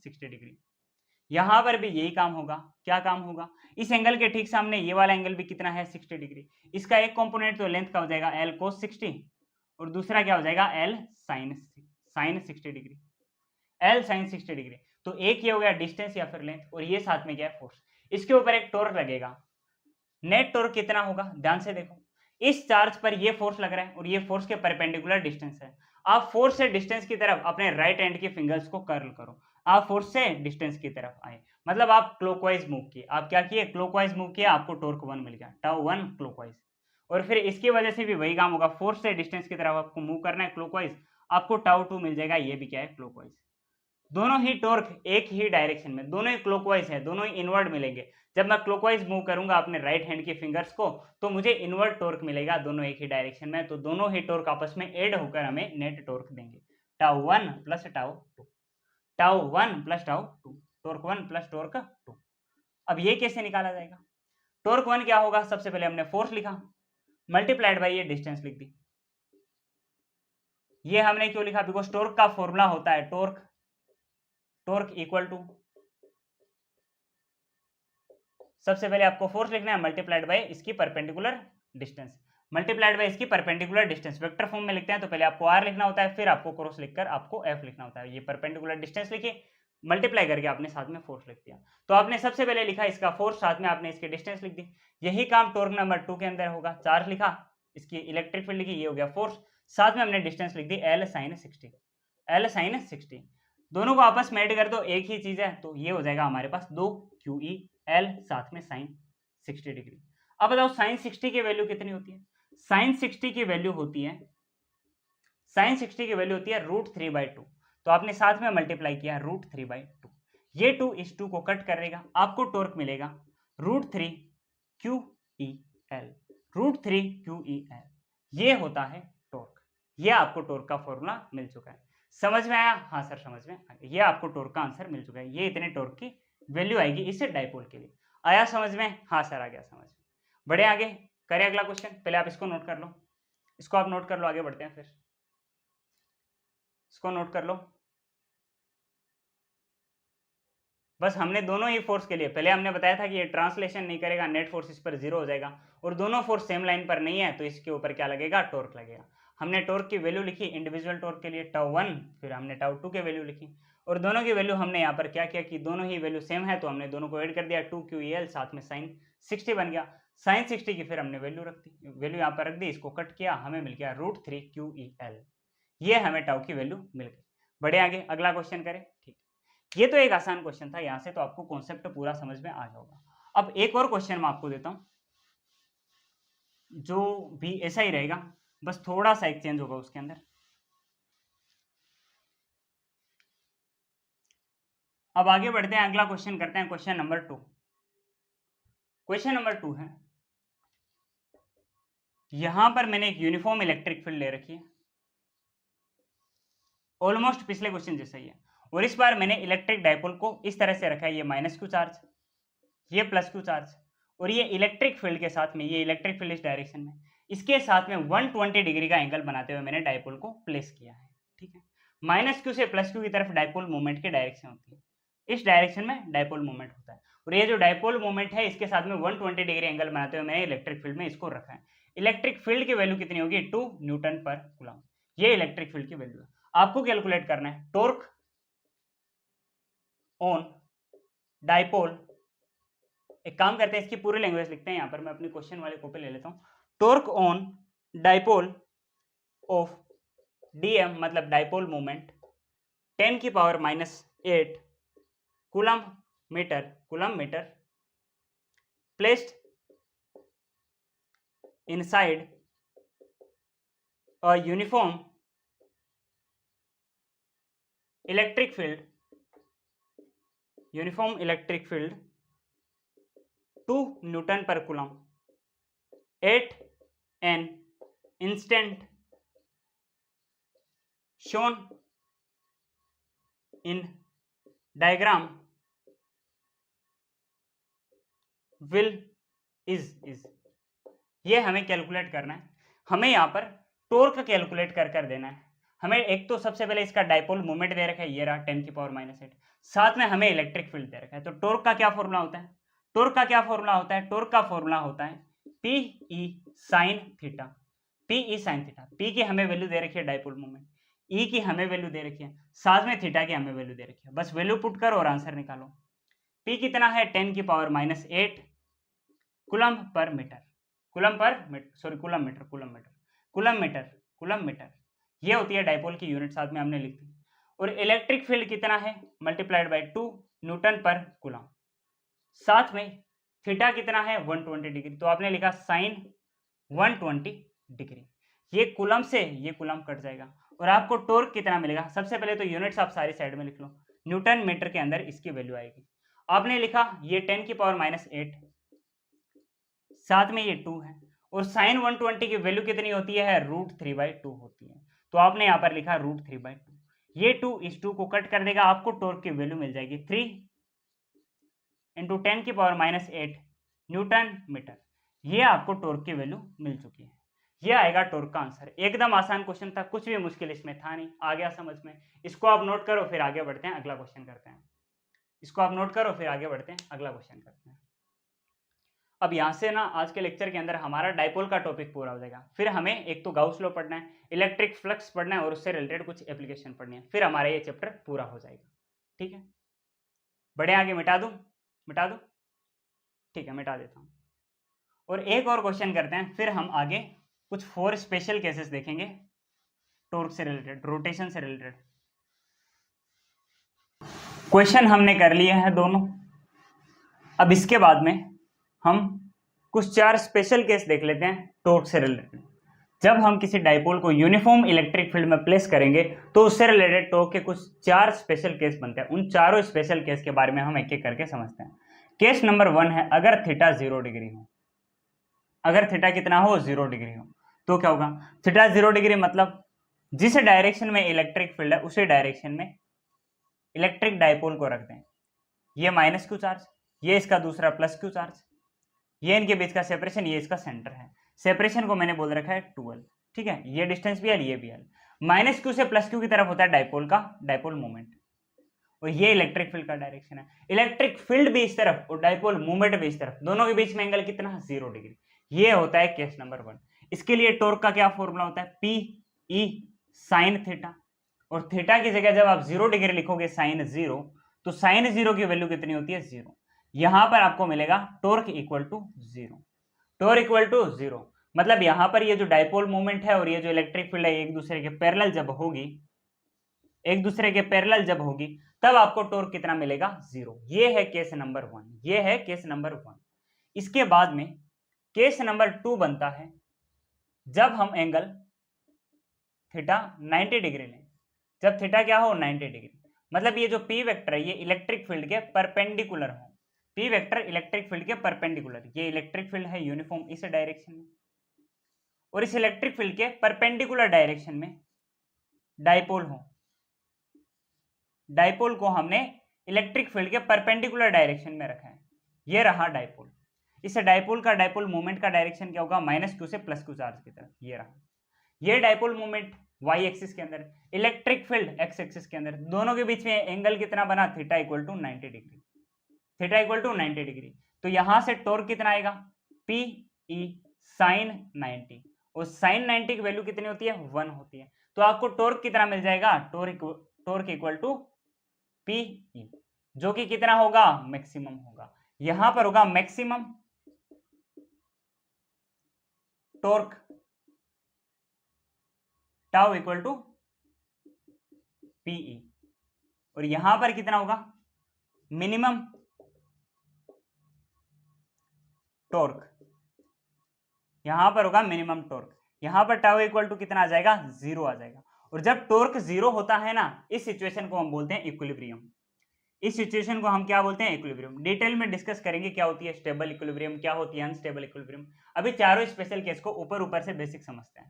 60 डिग्री। यहां पर भी यही काम होगा। क्या काम होगा? इस एंगल के ठीक सामने ये वाला एंगल भी कितना है? 60 डिग्री। इसका एक कंपोनेंट तो लेंथ का हो जाएगा L cos 60 और दूसरा क्या हो जाएगा? L sin 60 degree. L sin 60 degree. तो एक ये हो गया डिस्टेंस या फिर लेंथ, और ये साथ में क्या है? फोर्स। इसके ऊपर एक टॉर्क लगेगा। नेट टॉर्क कितना होगा? ध्यान से देखो, इस चार्ज पर ये फोर्स लग रहा है और ये फोर्स के परपेंडिकुलर डिस्टेंस है। आप फोर्स से डिस्टेंस की तरफ अपने राइट हैंड के फिंगर्स को कर्ल करो। आप फोर्स से डिस्टेंस की तरफ आए, मतलब आप क्लॉकवाइज मूव किए। आप क्या किए? क्लॉकवाइज मूव किए, आपको टॉर्क 1 मिल गया, टाउ 1 क्लॉकवाइज। और फिर इसकी वजह से भी वही काम होगा, फोर्स से डिस्टेंस की तरफ आपको मूव करना है क्लॉकवाइज, आपको टाउ 2 मिल जाएगा, ये भी क्या है? क्लॉकवाइज। दोनों ही टॉर्क एक ही डायरेक्शन में, दोनों ही क्लॉकवाइज है, दोनों ही इनवर्ड मिलेंगे। जब मैं क्लॉकवाइज मूव करूंगा अपने राइट हैंड के फिंगर्स को, तो मुझे इनवर्ड टॉर्क मिलेगा, दोनों एक ही डायरेक्शन में। तो दोनों ही टॉर्क आपस में ऐड होकर हमें नेट टॉर्क देंगे, tau 1 plus tau 2, tau 1 plus tau 2, torque 1 plus torque 2। अब ये कैसे निकाला जाएगा? टॉर्क 1 क्या होगा? सबसे पहले हमने फोर्स लिखा, मल्टीप्लाइड बाई ये डिस्टेंस लिख दी। ये हमने क्यों लिखा? बिकॉज टॉर्क का फॉर्मूला होता है टॉर्क इक्वल टू, सबसे पहले आपको फोर्स लिखना है मल्टीप्लाइड बाय इसकी परपेंडिकुलर डिस्टेंस, मल्टीप्लाइड बाय इसकी परपेंडिकुलर डिस्टेंस। वेक्टर फॉर्म में लिखते हैं तो पहले आपको r लिखना होता है, फिर आपको क्रॉस लिखकर आपको f लिखना होता है। ये परपेंडिकुलर डिस्टेंस लिखिए, मल्टीप्लाई करके आपने साथ में फोर्स लिख दिया। तो आपने सबसे पहले लिखा इसका फोर्स, साथ में आपने इसकी डिस्टेंस लिख दी। यही काम टॉर्क नंबर 2 के अंदर होगा। चार्ज लिखा, इसकी इलेक्ट्रिक फील्ड लिखी, ये हो गया फोर्स, साथ में हमने डिस्टेंस लिख दी L sin 60, L sin 60। दोनों को आपस में ऐड कर दो, एक ही चीज है, तो ये हो जाएगा हमारे पास 2 QE L साथ में sin 60 डिग्री। अब बताओ sin 60 की वैल्यू कितनी होती है? sin 60 की वैल्यू होती है, sin 60 की वैल्यू होती है √3/2। तो आपने साथ में मल्टीप्लाई किया √3/2, ये 2 इस 2 को कट करेगा, आपको टॉर्क मिलेगा √3 QEL, √3 QEL। ये होता है टॉर्क। ये आपको टॉर्क का फॉर्मूला मिल चुका है। समझ में आया? हाँ सर समझ में आ गया। ये आपको टॉर्क का आंसर मिल चुका है। ये इतने टॉर्क की वैल्यू आएगी इस डाइपोल के लिए। आया समझ में? हाँ सर आ गया समझ में। बढ़े आगे, करें अगला क्वेश्चन। पहले आप इसको नोट कर लो, इसको आप नोट कर लो, आगे बढ़ते हैं। फिर इसको नोट कर लो। बस हमने दोनों ही फोर्स के लिए, पहले हमने बताया था कि ये ट्रांसलेशन नहीं करेगा, नेट फोर्स इस पर 0 हो जाएगा, और दोनों फोर्स सेम लाइन पर नहीं है, तो इसके ऊपर क्या लगेगा? टॉर्क लगेगा। हमने टॉर्क की वैल्यू लिखी इंडिविजुअल टॉर्क के लिए, टाउ 1, फिर हमने टाउ 2 की वैल्यू लिखी, और दोनों की वैल्यू हमने यहाँ पर क्या किया कि दोनों ही वैल्यू सेम है, तो हमने दोनों को ऐड कर दिया, 2 QEL साथ में sin 60 बन गया। sin 60 की फिर हमने वैल्यू रख दी, वैल्यू यहाँ पर रख दी, इसको कट किया, हमें मिल गया √3 QEL। ये हमें टाउ की वैल्यू मिल गई। बढ़े आगे, अगला क्वेश्चन करें। ठीक, ये तो एक आसान क्वेश्चन था, यहां से तो आपको कॉन्सेप्ट पूरा समझ में आ जाएगा। अब एक और क्वेश्चन मैं आपको देता हूं, जो भी ऐसा ही रहेगा, बस थोड़ा सा एक चेंज होगा उसके अंदर। अब आगे बढ़ते हैं, अगला क्वेश्चन करते हैं, क्वेश्चन नंबर 2। क्वेश्चन नंबर 2 है, यहां पर मैंने एक यूनिफॉर्म इलेक्ट्रिक फील्ड ले रखी है, ऑलमोस्ट पिछले क्वेश्चन जैसा ही है, और इस बार मैंने इलेक्ट्रिक डायपोल को इस तरह से रखा है, ये -q चार्ज, ये +q चार्ज, और ये इलेक्ट्रिक फील्ड के साथ में, ये इलेक्ट्रिक फील्ड इस डायरेक्शन में, इसके साथ में 120 डिग्री का एंगल बनाते हुए मैंने डायपोल को प्लेस किया है। ठीक है, -q से +q की तरफ डायपोल मोमेंट की डायरेक्शन होती है, इस डायरेक्शन में डायपोल मोमेंट होता है, और ये जो डायपोल मोमेंट है इसके साथ में 120 डिग्री एंगल बनाते हुए मैंने इलेक्ट्रिक फील्ड में इसको रखा है। इलेक्ट्रिक फील्ड की वैल्यू कितनी होगी? 2 न्यूटन पर कूलम। ये इलेक्ट्रिक फील्ड की वैल्यू है। आपको कैलकुलेट करना है टॉर्क ऑन डायपोल। एक काम करते हैं, इसकी पूरी लैंग्वेज लिखते हैं, यहां पर मैं अपनी क्वेश्चन वाले कॉपी ले लेता हूं। Torque on dipole of DM, मतलब dipole moment, 10⁻⁸ coulomb metre placed inside a uniform electric field 2 newton per coulomb at an instant shown in diagram will is। ये हमें कैलकुलेट करना है, हमें यहां पर टॉर्क कैलकुलेट कर देना है। हमें एक तो सबसे पहले इसका डाइपोल मोमेंट दे रखा है, ये रहा 10⁻⁸, साथ में हमें इलेक्ट्रिक फील्ड दे रखा है। तो टॉर्क का क्या फॉर्मूला होता है? टॉर्क का क्या फॉर्मूला होता है? टॉर्क का फॉर्मूला होता है P E sine theta. P E sine theta, P की हमें वैल्यू दे रखी है डाइपोल मोमेंट, ई की हमें वैल्यू दे रखी है, साथ में थीटा की हमें वैल्यू दे रखी है। बस वैल्यू पुट करो और आंसर निकालो। पी कितना है? 10⁻⁸ coulomb per metre, coulomb metre, ये होती है डाइपोल की यूनिट, साथ में हमने लिख दी। और इलेक्ट्रिक फील्ड कितना है? Multiplied by 2 newton per coulomb, साथ में थीटा कितना है? 120 डिग्री, तो आपने लिखा साइन 120 डिग्री। ये कूलम से ये कूलम कट जाएगा और आपको टॉर्क कितना मिलेगा? सबसे पहले तो यूनिट्स आप सारी साइड में लिख लो, न्यूटन मीटर के अंदर इसकी वैल्यू आएगी। आपने लिखा ये 10⁻⁸, साथ में ये 2 है, और साइन 120 की वैल्यू कितनी होती है? √3/2 होती है, तो आपने यहां पर लिखा √3/2। ये 2 इस 2 को कट कर देगा, आपको टॉर्क की वैल्यू मिल जाएगी 3 × 10⁻⁸ न्यूटन मीटर। ये आपको टॉर्क की वैल्यू मिल चुकी है। ये आएगा टॉर्क का आंसर। एकदम आसान क्वेश्चन था, कुछ भी मुश्किल इसमें था नहीं, आ गया समझ में। इसको आप नोट करो, फिर आगे बढ़ते हैं, अगला क्वेश्चन करते हैं। इसको आप नोट करो, फिर आगे बढ़ते हैं, अगला क्वेश्चन करते हैं। अब यहाँ से ना आज के लेक्चर के अंदर हमारा डाइपोल का टॉपिक पूरा हो जाएगा। फिर हमें एक तो गाउस लॉ पढ़ना है, इलेक्ट्रिक फ्लक्स पढ़ना है और उससे रिलेटेड कुछ एप्लीकेशन पढ़नी है, फिर हमारा ये चैप्टर पूरा हो जाएगा। ठीक है, बड़े आगे मिटा दूं? ठीक है, मिटा देता हूं। और एक और क्वेश्चन करते हैं, फिर हम आगे कुछ 4 स्पेशल केसेस देखेंगे टॉर्क से रिलेटेड, रोटेशन से रिलेटेड। क्वेश्चन हमने कर लिए हैं दोनों। अब इसके बाद में हम कुछ 4 स्पेशल केस देख लेते हैं टॉर्क से रिलेटेड। जब हम किसी डाइपोल को यूनिफॉर्म इलेक्ट्रिक फील्ड में प्लेस करेंगे तो उससे रिलेटेड टॉर्क के कुछ 4 स्पेशल केस बनते हैं। उन चारों स्पेशल केस के बारे में हम एक एक करके समझते हैं। केस नंबर 1 है, अगर थीटा 0 डिग्री हो, अगर थीटा कितना हो? 0 डिग्री हो, तो क्या होगा? थीटा 0 डिग्री मतलब जिस डायरेक्शन में इलेक्ट्रिक फील्ड है उसी डायरेक्शन में इलेक्ट्रिक डाइपोल को रख दें। ये -q चार्ज, ये इसका दूसरा +q चार्ज, ये इनके बीच का सेपरेशन, ये इसका सेंटर है। सेपरेशन को मैंने बोल रखा है 2l। ठीक है, ये डिस्टेंस भी l, ये भी l। -q से +q की तरफ होता है डाइपोल का डाइपोल मोमेंट, और ये इलेक्ट्रिक फील्ड का डायरेक्शन है। इलेक्ट्रिक फील्ड भी इस तरफ और डाइपोल मोमेंट भी इस तरफ, दोनों के बीच में एंगल कितना? 0 डिग्री। ये होता है केस नंबर 1। इसके लिए टॉर्क का क्या फॉर्मूला होता है? पी ई साइन थीटा, और थीटा की जगह जब आप 0 डिग्री लिखोगे साइन 0, तो साइन 0 की वैल्यू कितनी होती है? 0। यहां पर आपको मिलेगा torque equal to 0। Torque equal to 0 मतलब यहां पर ये जो डाइपोल मोमेंट है और ये जो इलेक्ट्रिक फील्ड है एक दूसरे के पैरेलल जब होगी, एक दूसरे के पैरेलल जब होगी, तब आपको टॉर्क कितना मिलेगा? 0। ये है केस नंबर 1, ये है केस नंबर 1। इसके बाद में केस नंबर 2 बनता है जब हम एंगल थीटा 90 डिग्री लें। जब थीटा क्या हो? 90 डिग्री, मतलब ये जो पी वेक्टर है ये इलेक्ट्रिक फील्ड के परपेंडिकुलर हो। पी वेक्टर इलेक्ट्रिक फील्ड के परपेंडिकुलर, ये इलेक्ट्रिक फील्ड है यूनिफॉर्म इस डायरेक्शन में, और इस इलेक्ट्रिक फील्ड के परपेंडिकुलर डायरेक्शन में डाइपोल हो। डाइपोल को हमने इलेक्ट्रिक फील्ड के परपेंडिकुलर डायरेक्शन में रखा है, ये रहा डाइपोल। इस डाइपोल का डाइपोल मोमेंट का डायरेक्शन क्या होगा? -q से +q चार्ज की तरफ, ये रहा। ये डाइपोल मोमेंट y एक्सिस के अंदर, इलेक्ट्रिक फील्ड x एक्सिस के अंदर, दोनों के बीच में एंगल कितना बना? Theta equal to 90 degree. Theta equal to 90 degree, तो यहां से टॉर्क कितना आएगा? पी ई साइन 90, और साइन 90 की वैल्यू कितनी होती है? 1 होती है। तो आपको टॉर्क कितना मिल जाएगा? Torque equal to p E, जो कि कितना होगा? मैक्सिमम होगा। यहां पर होगा maximum torque tau equal to p E, और यहां पर कितना होगा? मिनिमम टॉर्क, यहां पर होगा मिनिमम टॉर्क। यहां पर टाउ इक्वल टू कितना आ जाएगा? 0 आ जाएगा। और जब टॉर्क 0 होता है ना, इस सिचुएशन को हम बोलते हैं इक्विलिब्रियम। इस सिचुएशन को हम क्या बोलते हैं? इक्विलिब्रियम। डिटेल में डिस्कस करेंगे क्या होती है स्टेबल इक्विलिब्रियम, क्या होती है अनस्टेबल इक्विलिब्रियम। अभी चारों स्पेशल केस को ऊपर ऊपर से बेसिक समझते हैं।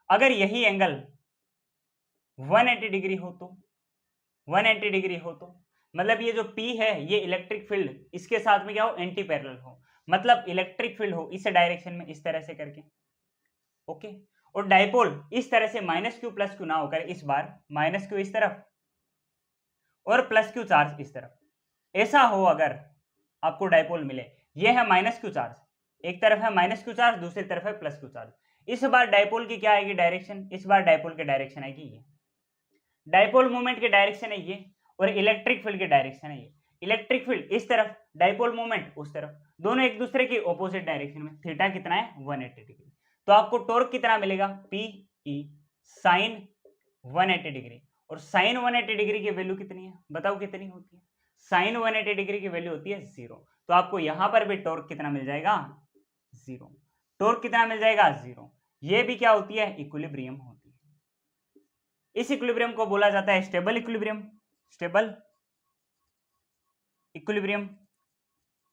अगर यही एंगल 180 डिग्री हो तो, 180 डिग्री हो तो मतलब ये जो P है ये इलेक्ट्रिक फील्ड इसके साथ में क्या हो? एंटी पैरेलल हो, मतलब इलेक्ट्रिक फील्ड हो इस डायरेक्शन में इस तरह से करके, ओके। और डाइपोल इस तरह से माइनस क्यू प्लस क्यू ना होकर इस बार माइनस क्यू इस तरफ और प्लस क्यू चार्ज इस तरफ, ऐसा हो अगर आपको डाइपोल मिले, ये है माइनस क्यू चार्ज, एक तरफ है माइनस क्यू चार्ज, दूसरी तरफ है प्लस क्यू चार्ज, इस बार डाइपोल की क्या आएगी डायरेक्शन, इस बार डाइपोल की डायरेक्शन आएगी ये, डाइपोल मोमेंट की डायरेक्शन है ये और इलेक्ट्रिक फील्ड की डायरेक्शन है ये। इलेक्ट्रिक फील्ड इस तरफ, डाइपोल मोमेंट उस तरफ, दोनों एक दूसरे की ऑपोजिट डायरेक्शन में। थीटा कितना है 180 डिग्री। तो आपको टॉर्क कितना मिलेगा पी ई साइन 180 डिग्री। और साइन 180 डिग्री की वैल्यू कितनी है बताओ कितनी होती है? साइन 180 डिग्री की वैल्यू होती है 0। तो आपको यहां पर भी टॉर्क कितना मिल जाएगा 0। टॉर्क कितना मिल जाएगा 0। ये भी क्या होती है इक्विलिब्रियम होती है। इस इक्विलिब्रियम को बोला जाता है स्टेबल इक्विलिब्रियम। स्टेबल इक्विलिब्रियम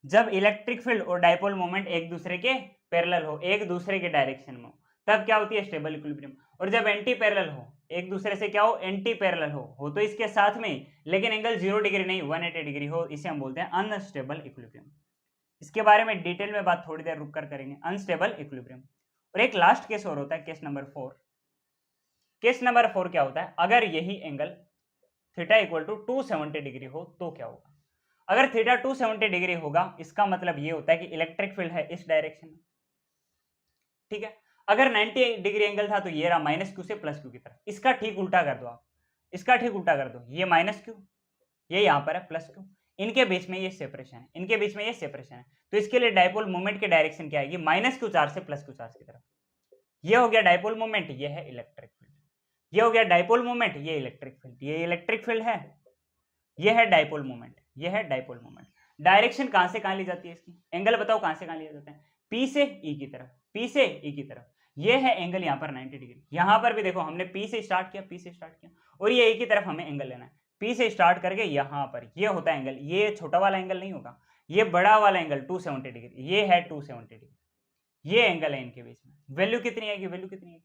जब इलेक्ट्रिक फील्ड और डाइपोल मोमेंट एक दूसरे के पैरेलल हो, एक दूसरे के डायरेक्शन में हो, तब क्या होती है स्टेबल इक्विलिब्रियम। और जब एंटी पैरेलल हो, एक दूसरे से क्या हो एंटी पैरेलल हो तो इसके साथ में लेकिन एंगल 0 डिग्री नहीं 180 डिग्री हो, इसे हम बोलते हैं अनस्टेबल इक्विलिब्रियम। इसके बारे में डिटेल में बात थोड़ी देर रुक कर करेंगे, अनस्टेबल इक्विलिब्रियम। और एक लास्ट केस और होता है केस नंबर 4। केस नंबर 4 क्या होता है, अगर यही angle theta equal to 270 degree हो तो क्या होगा। अगर थीटा 270 डिग्री होगा इसका मतलब ये होता है कि इलेक्ट्रिक फील्ड है इस डायरेक्शन में, ठीक है। अगर 90 डिग्री एंगल था तो ये रहा माइनस क्यू से प्लस क्यू की तरफ, इसका ठीक उल्टा कर दो आप, इसका ठीक उल्टा कर दो, ये माइनस क्यू, ये यहां पर है प्लस क्यू, इनके बीच में ये सेपरेशन है, इनके बीच में ये सेपरेशन है। तो इसके लिए डाइपोल मोमेंट की डायरेक्शन क्या आएगी माइनस क्यू चार्ज से प्लस क्यू चार्ज की तरफ। ये हो गया डाइपोल मोमेंट, ये है इलेक्ट्रिक फील्ड। ये हो गया डाइपोल मोमेंट, ये इलेक्ट्रिक फील्ड, ये इलेक्ट्रिक फील्ड है, ये है डाइपोल मोमेंट, ये है डाइपोल मोमेंट। डायरेक्शन कहां से कहां ली जाती है इसकी, एंगल बताओ कहां से कहां लिया जाता है, पी से ई की तरफ, पी से ई की तरफ। ये है एंगल यहाँ पर 90 डिग्री। यहां पर भी देखो हमने पी से स्टार्ट किया, पी से स्टार्ट किया, और ये ई की तरफ हमें एंगल लेना है, पी से स्टार्ट करके यहां पर ये होता है एंगल, ये छोटा वाला एंगल नहीं होगा, ये बड़ा वाला एंगल 270 डिग्री, ये है 270 डिग्री, ये एंगल है इनके बीच में। वैल्यू कितनी आएगी, वैल्यू कितनी आएगी,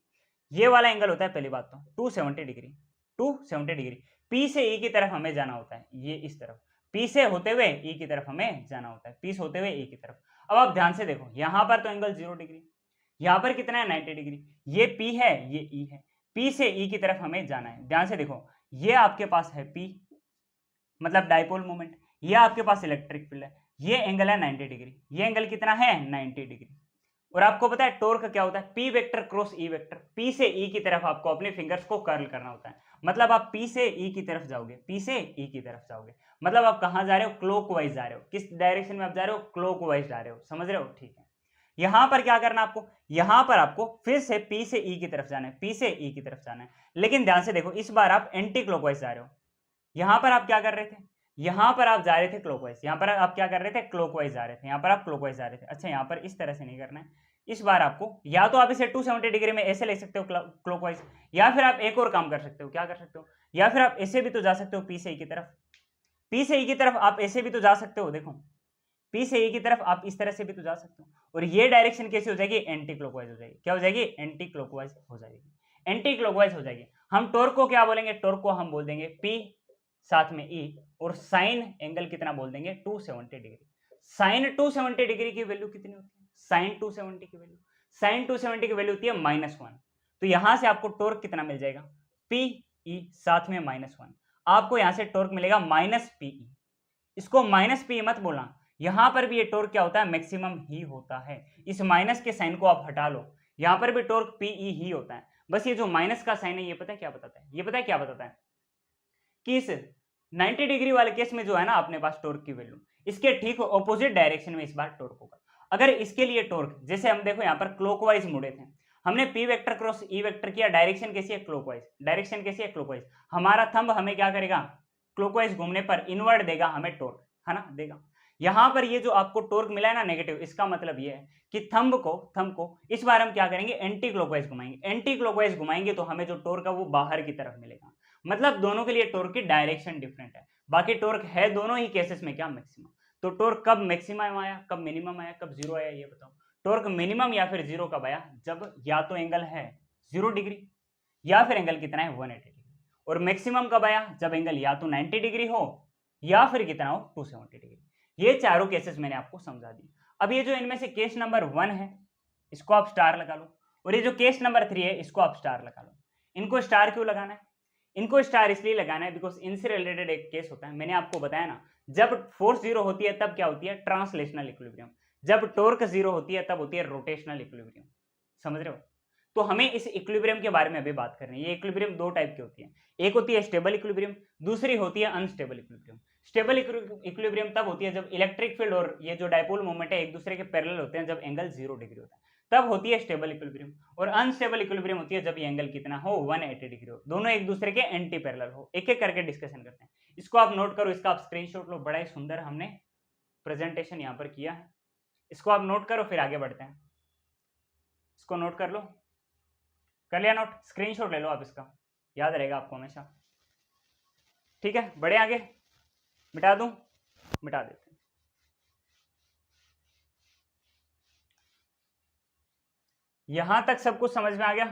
ये वाला एंगल होता है पहली बात तो 270 डिग्री, 270 डिग्री। पी से ई की तरफ हमें जाना होता है, ये इस तरफ, पी से होते हुए ई की तरफ हमें जाना होता है, पी से होते हुए ई की तरफ। अब आप ध्यान से देखो यहां पर तो एंगल 0 डिग्री, यहां पर कितना है 90 डिग्री, ये पी है ये ई है, पी से ई की तरफ हमें जाना है। ध्यान से देखो ये आपके पास है पी मतलब डाइपोल मोमेंट, ये आपके पास इलेक्ट्रिक फील्ड है, ये एंगल है 90 डिग्री, ये एंगल कितना है 90 डिग्री। और आपको पता है टॉर्क क्या होता है, P vector cross E vector. P से ई की तरफ आपको अपने फिंगर्स को कर्ल करना होता है, मतलब आप पी से ई की तरफ जाओगे, पी से ई की तरफ जाओगे, मतलब आप कहां जा रहे हो क्लॉकवाइज जा रहे हो। किस डायरेक्शन में आप जा रहे हो क्लॉकवाइज जा रहे हो, समझ रहे हो, ठीक है। यहां पर क्या करना आपको, यहां पर आपको फिर से पी से ई की तरफ जाना है, पी से ई की तरफ जाना है, लेकिन ध्यान से देखो इस बार आप एंटी क्लॉकवाइज जा रहे हो। यहां पर आप क्या कर रहे थे, यहां पर आप जा रहे थे क्लॉकवाइज, यहां पर आप क्या कर रहे थे क्लॉकवाइज जा रहे थे, यहां पर आप क्लॉकवाइज जा रहे थे। अच्छा यहां पर इस तरह से नहीं करना है, इस बार आपको या तो आप इसे 270 डिग्री में ऐसे ले सकते हो क्लॉकवाइज, या फिर आप एक और काम कर सकते हो, क्या कर सकते हो, या फिर आप ऐसे भी तो जा सकते हो पी से ई की तरफ, पी से ई की तरफ आप ऐसे भी तो जा सकते हो, देखो पी से ई की तरफ आप इस तरह से भी तो जा सकते हो। और ये डायरेक्शन कैसी हो जाएगी एंटी क्लॉकवाइज हो जाएगी, क्या हो जाएगी एंटी क्लॉकवाइज हो जाएगी, एंटी क्लॉकवाइज हो जाएगी। हम टॉर्क को क्या बोलेंगे, टॉर्क को हम बोल देंगे पी साथ में ई, और साइन एंगल कितना बोल देंगे 270 डिग्री। साइन 270 डिग्री की वैल्यू कितनी होती है, साइन 270 की वैल्यू, साइन 270 की वैल्यू होती है -1। तो यहां से आपको टॉर्क कितना मिल जाएगा पी ई साथ में -1, आपको यहां से टॉर्क मिलेगा -पी ई। इसको -पी मत बोलना, यहां पर भी ये टॉर्क क्या होता है मैक्सिमम ही होता है। इस माइनस के साइन को आप हटा लो, यहां पर भी टॉर्क पी ई ही होता है। बस ये जो माइनस का साइन है ये पता है क्या बताता है, ये पता है क्या बताता है कि इस 90 डिग्री वाले केस में जो है ना अपने पास टॉर्क की वैल्यू, इसके ठीक ऑपोजिट डायरेक्शन में इस बार टॉर्क होगा। अगर इसके लिए टॉर्क जैसे हम देखो यहाँ पर क्लॉकवाइज मुड़े थे, हमने P vector cross E vector किया, डायरेक्शन कैसी है क्लॉकवाइज, डायरेक्शन कैसी है क्लॉकवाइज, हमारा थंब हमें क्या करेगा क्लॉकवाइज घूमने पर इनवर्ड देगा हमें टॉर्क, है ना देगा। यहां पर ये जो आपको टॉर्क मिला है ना नेगेटिव, इसका मतलब ये है कि थंब को इस बार हम क्या करेंगे एंटी क्लॉकवाइज घुमाएंगे, एंटी क्लॉकवाइज घुमाएंगे तो हमें जो टॉर्क है वो बाहर की तरफ मिलेगा। मतलब दोनों के लिए टॉर्क की डायरेक्शन डिफरेंट है, बाकी टॉर्क है दोनों ही केसेस में क्या मैक्सिमम। तो टॉर्क कब मैक्सिमम आया, कब मिनिमम आया, कब जीरो आया, ये बताओ। टॉर्क मिनिमम या फिर जीरो कब आया, जब या तो एंगल है 0 डिग्री या फिर एंगल कितना है 180 डिग्री। और मैक्सिमम कब आया, जब एंगल या तो 90 डिग्री हो या फिर कितना हो 270 डिग्री। ये चारों केसेस मैंने आपको समझा दिए। अब ये जो इनमें से केस नंबर 1 है इसको आप स्टार लगा लो, और ये जो केस नंबर 3 है इसको आप स्टार लगा लो। इनको स्टार क्यों लगाना है? इनको स्टार इसलिए लगाना है बिकॉज इनसे रिलेटेड एक केस होता है, मैंने आपको बताया ना, जब फोर्स जीरो होती है तब क्या होती है? Translational equilibrium. जब टॉर्क जीरो होती है तब होती है रोटेशनल इक्विलिब्रियम। समझ रहे हो? तो हमें इस इक्विलिब्रियम के बारे में अभी बात करनी है। ये इक्विलिब्रियम दो टाइप की होती है, एक होती है स्टेबल इक्विलिब्रियम, दूसरी होती है अनस्टेबल इक्विलिब्रियम। स्टेबल इक्विलिब्रियम तब होती है जब इलेक्ट्रिक फील्ड और ये जो डायपोल मोमेंट है एक दूसरे के पैरेलल होते हैं, जब एंगल 0 डिग्री होता है तब होती है स्टेबल इक्विलिब्रियम। और अनस्टेबल इक्विलिब्रियम होती है जब ये एंगल कितना हो? 180 डिग्री हो, दोनों एक दूसरे के एंटी पैरेलल हो। एक एक करके डिस्कशन करते हैं। इसको आप नोट करो, इसका आप स्क्रीनशॉट लो, बड़ा ही सुंदर हमने प्रेजेंटेशन यहाँ पर किया है। इसको आप नोट करो, फिर आगे बढ़ते हैं। इसको नोट कर लो, कर लिया नोट? स्क्रीनशॉट ले लो आप, इसका याद रहेगा आपको हमेशा। ठीक है, बढ़े आगे? मिटा दूं? मिटा देते हैं। यहां तक सब कुछ समझ में आ गया?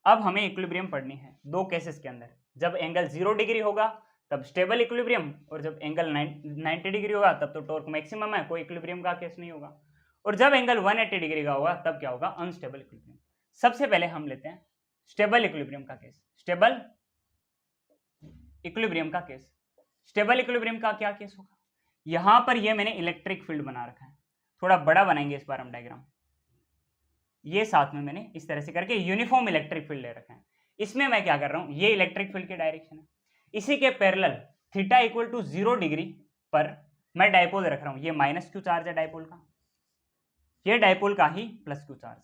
अब हमें इक्विलिब्रियम पढ़नी है दो केसेस के अंदर। जब एंगल 0 डिग्री होगा तब स्टेबल इक्विलिब्रियम, और जब एंगल 90 डिग्री होगा तब तो टॉर्क मैक्सिमम है, कोई इक्विलिब्रियम का केस नहीं होगा। और जब एंगल 180 डिग्री का होगा तब क्या होगा? Unstable equilibrium. सबसे पहले हम लेते हैं स्टेबल इक्विलिब्रियम का केस। स्टेबल इक्विलिब्रियम का केस, स्टेबल इक्विलिब्रियम का क्या केस होगा? यहां पर ये मैंने इलेक्ट्रिक फील्ड बना रखा है, थोड़ा बड़ा बनाएंगे इस बार हम डायग्राम। ये साथ में मैंने इस तरह से करके यूनिफॉर्म इलेक्ट्रिक फील्ड ले रखा है। इसमें मैं क्या कर रहा हूं, ये इलेक्ट्रिक फील्ड की डायरेक्शन है, इसी के parallel theta equal to 0 degree पर मैं डायपोल रख रहा हूं। ये माइनस क्यू चार्ज है डायपोल का, ये डायपोल का ही प्लस क्यू चार्ज है,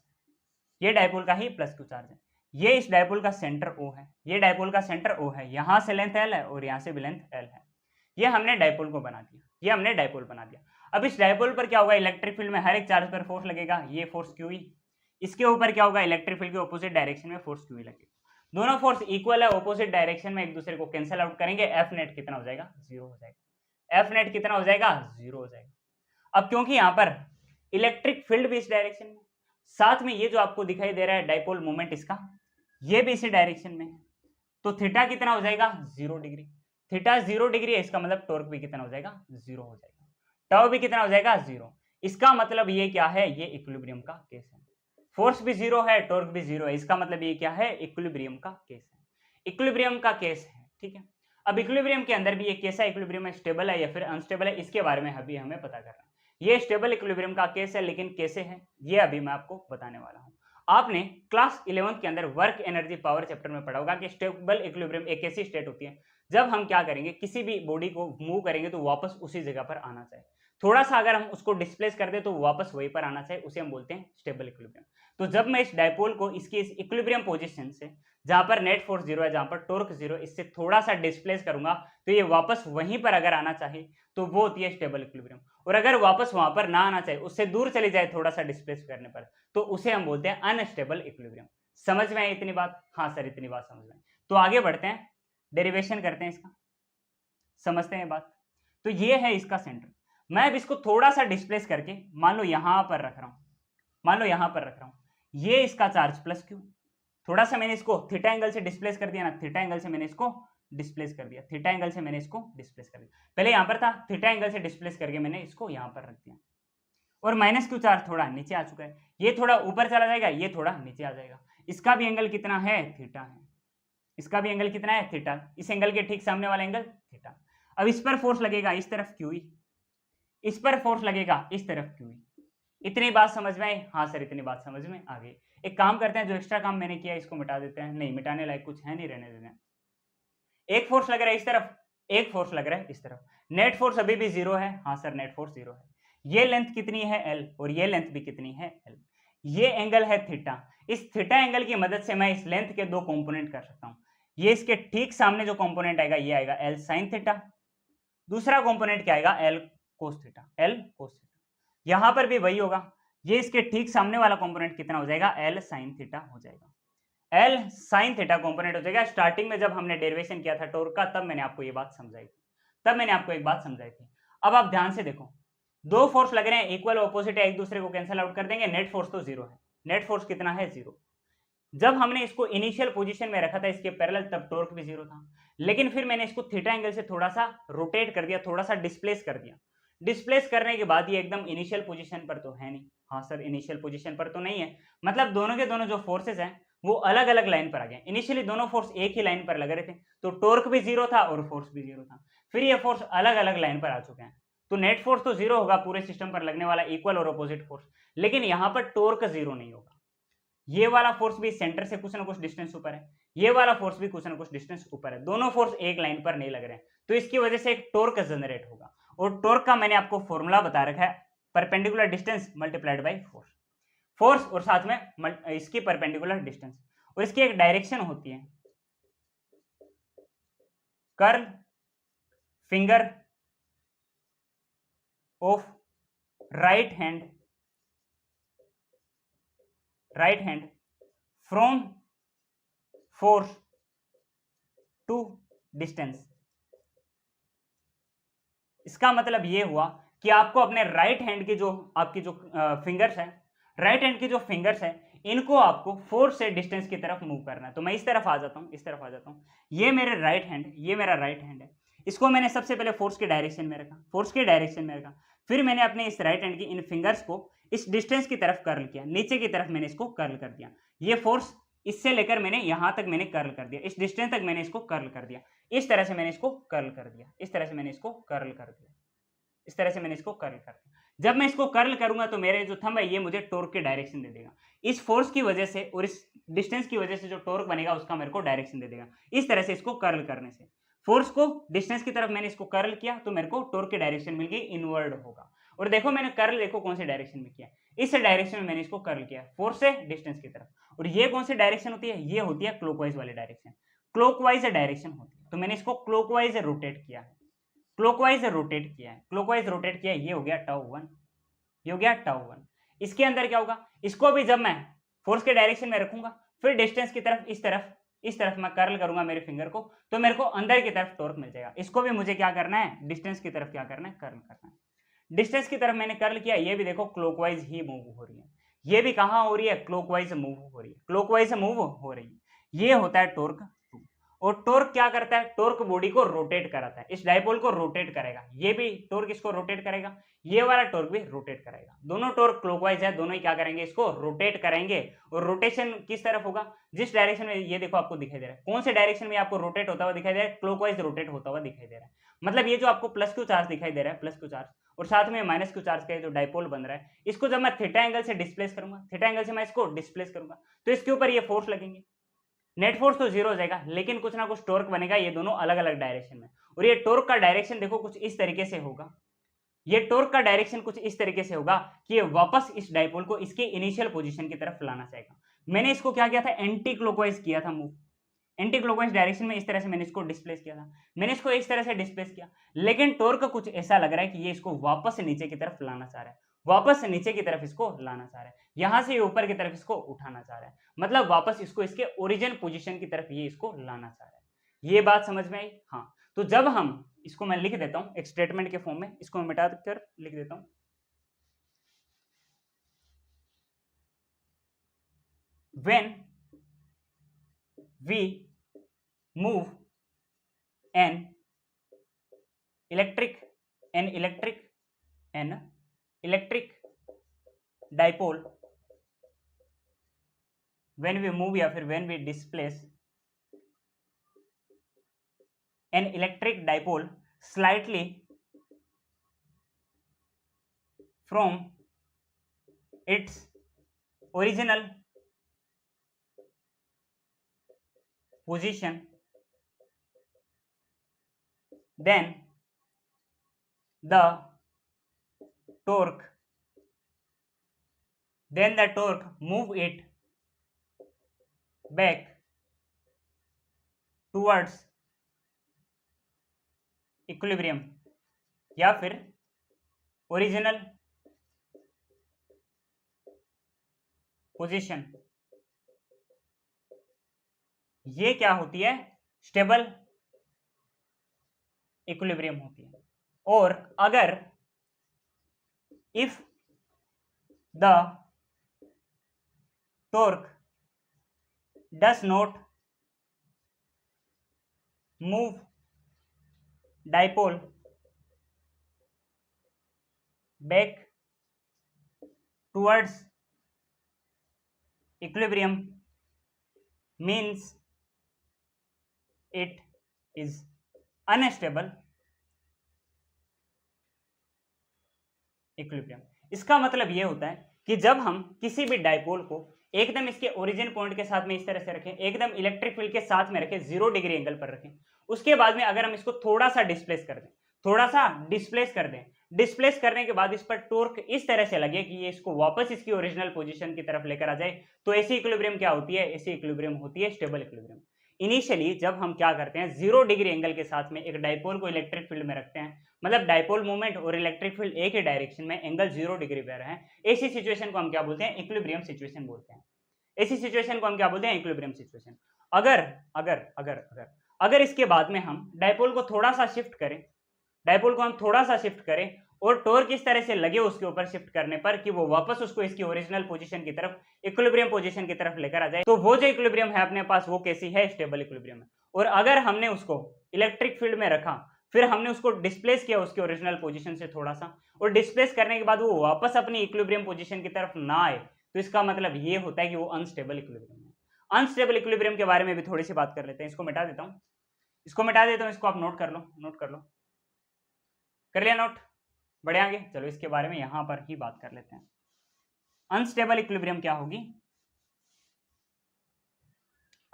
ये डायपोल का ही प्लस क्यू चार्ज है। ये इस डायपोल का सेंटर O है, ये डायपोल का सेंटर O है, यहां से लेंथ L है और यहां से भी लेंथ L है। ये हमने डायपोल को बना दिया, ये हमने डायपोल बना दिया। अब इस डायपोल पर क्या होगा? इलेक्ट्रिक फील्ड में हर एक चार्ज पर फोर्स लगेगा, ये फोर्स QE। इसके ऊपर क्या होगा? इलेक्ट्रिक फील्ड के ऑपोजिट डायरेक्शन में फोर्स QE लगेगा। दोनों फोर्स इक्वल है, ऑपोजिट डायरेक्शन में एक दूसरे को कैंसिल आउट करेंगे। एफ नेट कितना हो जाएगा? 0 हो जाएगा। एफ नेट कितना हो जाएगा? 0 हो जाएगा। अब क्योंकि यहाँ पर इलेक्ट्रिक फील्ड भी इस डायरेक्शन में, साथ में ये जो आपको दिखाई दे रहा है डायपोल मोमेंट इसका, ये भी इसी डायरेक्शन में है, तो थीटा कितना हो जाएगा? 0 डिग्री। थीटा 0 डिग्री है, इसका मतलब टॉर्क भी कितना हो जाएगा? 0 हो जाएगा। टाउ भी कितना हो जाएगा? 0। इसका मतलब ये क्या है? ये इक्विलिब्रियम का केस है। फोर्स भी 0 है, टॉर्क भी 0 है, इसका मतलब ये क्या है? इक्विलिब्रियम का केस है, इक्विलिब्रियम का केस है। ठीक है, अब इक्विलिब्रियम के अंदर भी ये कैसा इक्विलिब्रियम है? स्टेबल है या फिर अनस्टेबल है? इसके बारे में अभी हमें पता करना है। ये स्टेबल इक्विलिब्रियम का केस है, लेकिन कैसे है ये अभी मैं आपको बताने वाला हूं। आपने क्लास 11th के अंदर वर्क एनर्जी पावर चैप्टर में पढ़ा होगा कि स्टेबल इक्विलिब्रियम एक ऐसी स्टेट होती है जब हम क्या करेंगे, किसी भी बॉडी को मूव करेंगे तो वापस उसी जगह पर आना चाहिए। थोड़ा सा अगर हम उसको डिस्प्लेस कर दे तो वापस वहीं पर आना चाहिए, उसे हम बोलते हैं स्टेबल इक्विलिब्रियम। तो जब मैं इस डायपोल को इसकी इस इक्विलिब्रियम पोजीशन से, जहां पर नेट फोर्स 0 है, जहां पर टॉर्क 0, इससे थोड़ा सा डिस्प्लेस करूंगा तो ये वापस वहीं पर अगर आना चाहिए तो वो होती है स्टेबल इक्विलिब्रियम। और अगर वापस वहां पर ना आना चाहिए, उससे दूर चली जाए थोड़ा सा डिस्प्लेस करने पर, तो उसे हम बोलते हैं अनस्टेबल इक्विलिब्रियम। समझ में आई इतनी बात? हाँ सर, इतनी बात समझ में। तो आगे बढ़ते हैं, डेरिवेशन करते हैं इसका, समझते हैं बात। तो ये है इसका सेंटर। मैं अब इसको थोड़ा सा डिस्प्लेस करके मान लो यहां पर रख रहा हूं, मान लो यहां पर रख रहा हूं, ये इसका चार्ज प्लस क्यू, थोड़ा सा मैंने इसको थीटा एंगल से डिस्प्लेस कर दिया ना, थीटा एंगल से मैंने इसको डिस्प्लेस कर दिया, थीटा एंगल से मैंने इसको डिस्प्लेस कर दिया। पहले यहां पर था, थीटा एंगल से डिस्प्लेस करके मैंने इसको यहां पर रख दिया। और माइनस क्यू चार्ज थोड़ा नीचे आ चुका है, ये थोड़ा ऊपर चला जाएगा, ये थोड़ा नीचे आ जाएगा। इसका भी एंगल कितना है? थीटा है। इसका भी एंगल कितना है? थीटा। इस एंगल के ठीक सामने वाला एंगल थीटा। अब इस पर फोर्स लगेगा इस तरफ QE, इस पर फोर्स लगेगा इस तरफ QE। इतनी बात समझ में आई? हाँ सर, इतनी बात समझ में आ गई। एक काम करते हैं, जो एक्स्ट्रा काम मैंने किया इसको मिटा देते हैं। नहीं, मिटाने लायक कुछ है नहीं, रहने देते हैं। एक फोर्स लग रहा है इस तरफ, एक फोर्स लग रहा है इस तरफ। नेट फोर्स अभी भी 0 है। हाँ सर, नेट फोर्स 0 है। ये लेंथ कितनी है? L, और ये लेंथ भी कितनी है? L। ये एंगल है थीटा। इस थीटा एंगल की मदद से मैं इस लेंथ के दो कंपोनेंट कर सकता हूं। ये इसके ठीक सामने जो कंपोनेंट आएगा ये आएगा L sin थीटा, दूसरा कंपोनेंट क्या आएगा? L cos theta, L cos theta. यहां पर भी वही होगा, ये इसके ठीक सामने वाला कंपोनेंट कितना हो जाएगा? L sin थीटा हो जाएगा। L sin थीटा कंपोनेंट हो जाएगा। स्टार्टिंग में जब हमने डेरिवेशन किया था टॉर्क का, तब मैंने आपको ये बात समझाई थी, तब मैंने आपको एक बात समझाई थी। अब आप ध्यान से देखो, दो फोर्स लग रहे हैं, इक्वल ऑपोजिट है, एक दूसरे को कैंसिल आउट कर देंगे। नेट फोर्स तो 0 है, नेट फोर्स कितना है? 0। जब हमने इसको इनिशियल पोजीशन में रखा था इसके पैरेलल, तब टॉर्क भी 0 था, लेकिन फिर मैंने इसको थीटा एंगल से थोड़ा सा रोटेट कर दिया, थोड़ा सा डिस्प्लेस कर दिया। डिस्प्लेस करने के बाद ये एकदम इनिशियल पोजीशन पर तो है नहीं, हाँ सर इनिशियल पोजीशन पर तो नहीं है, मतलब दोनों के दोनों जो फोर्सेस हैं वो अलग अलग लाइन पर आ गए। इनिशियली दोनों फोर्स एक ही लाइन पर लग रहे थे, तो टॉर्क भी जीरो था और फोर्स भी जीरो था। फिर ये फोर्स अलग अलग लाइन पर आ चुके हैं, तो नेट फोर्स तो जीरो होगा, पूरे सिस्टम पर लगने वाला इक्वल और अपोजिट फोर्स, लेकिन यहां पर टॉर्क जीरो नहीं होगा। ये वाला फोर्स भी सेंटर से कुछ ना कुछ डिस्टेंस ऊपर है, ये वाला फोर्स भी कुछ ना कुछ डिस्टेंस ऊपर है, दोनों फोर्स एक लाइन पर नहीं लग रहे हैं, तो इसकी वजह से एक टॉर्क जनरेट होगा। और टॉर्क का मैंने आपको फॉर्मूला बता रखा है, perpendicular distance multiplied by force, force और साथ में इसकी परपेंडिकुलर डिस्टेंस, और इसकी एक डायरेक्शन होती है curl finger of right hand from force to distance. इसका मतलब ये हुआ कि आपको अपने राइट हैंड की जो आपकी जो फिंगर्स है, राइट हैंड की जो फिंगर्स है, इनको आपको फोर्स से डिस्टेंस की तरफ मूव करना है। तो मैं इस तरफ आ जाता हूं, इस तरफ आ जाता हूं, ये मेरे राइट हैंड, ये मेरा राइट हैंड है, इसको मैंने सबसे पहले फोर्स के डायरेक्शन में रखा, फोर्स के डायरेक्शन में रखा, फिर मैंने अपने इस राइट हैंड की इन फिंगर्स को इस डिस्टेंस की तरफ कर्ल किया, नीचे की तरफ मैंने इसको कर्ल कर दिया, ये फोर्स इससे लेकर मैंने यहां तक मैंने कर्ल कर दिया, इस डिस्टेंस तक मैंने इसको कर्ल कर दिया, इस तरह से मैंने इसको कर्ल कर दिया, इस तरह से मैंने इसको कर्ल कर दिया, इस तरह से मैंने इसको कर्ल कर दिया। जब मैं इसको कर्ल करूंगा तो मेरे जो थंब है ये मुझे टॉर्क के डायरेक्शन दे देगा, इस फोर्स की वजह से और इस डिस्टेंस की वजह से जो टॉर्क बनेगा उसका मेरे को डायरेक्शन दे देगा। इस तरह से इसको कर्ल करने से फोर्स को डिस्टेंस की तरफ मैंने इसको कर्ल किया तो मेरे को टॉर्क की डायरेक्शन मिल गई, इनवर्ड होगा। और देखो मैंने कर्ल देखो कौन से डायरेक्शन में किया, इस डायरेक्शन में मैंने इसको कर्ल किया, फोर्स से डिस्टेंस की तरफ। और ये कौन सी डायरेक्शन होती है, ये होती है क्लॉकवाइज वाली डायरेक्शन, क्लॉकवाइज डायरेक्शन होती है, तो मैंने इसको क्लॉकवाइज रोटेट किया है, क्लॉकवाइज रोटेट किया है, क्लॉकवाइज रोटेट किया, ये हो गया टाउ वन, ये हो गया टाउ वन। इसके अंदर क्या होगा, इसको भी जब मैं फोर्स के डायरेक्शन में रखूंगा, फिर डिस्टेंस की तरफ इस तरफ मैं कर्ल करूंगा मेरे फिंगर को, तो मेरे को अंदर की तरफ टॉर्क मिल जाएगा। इसको भी मुझे क्या करना है, डिस्टेंस की तरफ क्या करना है, कर्ल करना है। डिस्टेंस की तरफ मैंने कर्ल किया, ये भी देखो क्लॉकवाइज ही मूव हो रही है, ये भी कहां हो रही है, क्लॉकवाइज मूव हो रही है, क्लॉकवाइज मूव हो रही है। ये होता है टॉर्क। और टॉर्क क्या करता है, टॉर्क बॉडी को रोटेट कराता है, इस डायपोल को रोटेट करेगा, ये भी टॉर्क इसको रोटेट करेगा, ये वाला टॉर्क भी रोटेट करेगा। दोनों टॉर्क क्लॉकवाइज है, दोनों ही क्या करेंगे, इसको रोटेट करेंगे। और रोटेशन किस तरफ होगा, जिस डायरेक्शन में ये देखो आपको दिखाई दे रहा है, कौन से डायरेक्शन में आपको रोटेट होता हुआ दिखाई दे रहा है, क्लॉकवाइज रोटेट होता हुआ दिखाई दे रहा है। मतलब ये जो आपको प्लस क्यू चार्ज दिखाई दे रहा है, प्लस क्यू चार्ज, और साथ में माइनस क्यू चार्ज का जो डायपोल बन रहा है, इसको जब मैं थीटा एंगल से डिस्प्लेस करूंगा, थीटा एंगल से मैं इसको डिस्प्लेस करूंगा, तो इसके ऊपर ये फोर्स लगेंगे, नेट फोर्स तो जीरो हो जाएगा, लेकिन कुछ ना कुछ टॉर्क बनेगा, ये दोनों अलग अलग डायरेक्शन में। और ये टॉर्क का डायरेक्शन देखो कुछ इस तरीके से होगा, ये टॉर्क का डायरेक्शन कुछ इस तरीके से होगा कि ये वापस इस डायपोल को इसके इनिशियल पोजीशन की तरफ लाना चाहेगा। मैंने इसको क्या किया था, एंटी क्लॉकवाइज किया था मूव, एंटी क्लॉकवाइज डायरेक्शन में इस तरह से मैंने इसको डिस्प्लेस किया था, मैंने इसको इस तरह से डिस्प्लेस किया, लेकिन टॉर्क का कुछ ऐसा लग रहा है कि ये इसको वापस नीचे की तरफ लाना चाह रहा है, वापस से नीचे की तरफ इसको लाना चाह रहा है, यहां से ऊपर की तरफ इसको उठाना चाह रहा है, मतलब वापस इसको इसके ओरिजिन पोजीशन की तरफ ये इसको लाना चाह रहा है। ये बात समझ में आई, हाँ। तो जब हम इसको मैं लिख देता हूं एक स्टेटमेंट के फॉर्म में, इसको मैं मिटा कर लिख देता हूं, when we move an electric an electric dipole, when we move या फिर when we displace an electric dipole slightly from its original position, then the torque move it back towards equilibrium या फिर ओरिजिनल पोजीशन। ये क्या होती है, stable equilibrium होती है। और अगर if the torque does not move dipole back towards equilibrium means it is unstable equilibrium. इसका मतलब यह होता है कि जब हम किसी भी डाइपोल को एकदम इसके ओरिजिन पॉइंट के साथ में इस तरह से रखें, एकदम इलेक्ट्रिक फील्ड के साथ में रखें, 0 डिग्री एंगल पर रखें, उसके बाद में अगर हम इसको थोड़ा सा डिस्प्लेस कर दें, थोड़ा सा डिस्प्लेस कर दें, डिस्प्लेस करने के बाद इस पर टॉर्क इस तरह से लगे कि ये इसको वापस इसकी ओरिजिनल पोजीशन की तरफ लेकर आ जाए, तो ऐसी इक्विलिब्रियम क्या होती है? ऐसी इक्विलिब्रियम होती है स्टेबल इक्विलिब्रियम। इनिशियली जब हम क्या करते हैं, 0 डिग्री एंगल के साथ में एक डाइपोल को इलेक्ट्रिक फील्ड में रखते हैं, मतलब डाइपोल मूवमेंट और इलेक्ट्रिक फील्ड एक ही डायरेक्शन में, एंगल 0 डिग्री पर है, ऐसी सिचुएशन को हम क्या बोलते हैं? इक्विलिब्रियम सिचुएशन बोलते हैं। ऐसी सिचुएशन को हम क्या बोलते हैं? Equilibrium situation. अगर अगर अगर अगर अगर इसके बाद में हम डाइपोल को थोड़ा सा शिफ्ट करें, डाइपोल को हम थोड़ा सा शिफ्ट करें और टॉर्क इस तरह से लगे उसके ऊपर शिफ्ट करने पर कि वो वापस उसको इसकी ओरिजिनल पोजीशन की तरफ, इक्विलिब्रियम पोजीशन की तरफ लेकर आ जाए, तो वो जो इक्विलिब्रियम है अपने पास, वो कैसी है? स्टेबल इक्विलिब्रियम है। और अगर हमने उसको इलेक्ट्रिक फील्ड में रखा, फिर हमने उसको डिस्प्लेस किया उसकी ओरिजिनल पोजीशन से थोड़ा सा, और डिस्प्लेस करने के बाद वो वापस अपनी इक्विलिब्रियम पोजीशन की तरफ ना आए, तो इसका मतलब ये होता है कि वो अनस्टेबल इक्विलिब्रियम है। अनस्टेबल इक्विलिब्रियम के बारे में भी थोड़ी सी बात कर लेते हैं। इसको मिटा देता हूं, इसको मिटा देता हूं, इसको आप नोट कर लो, नोट कर लो, कर लिया नोट? बढ़े आगे, चलो इसके बारे में यहां पर ही बात कर लेते हैं। अनस्टेबल इक्विलिब्रियम क्या होगी?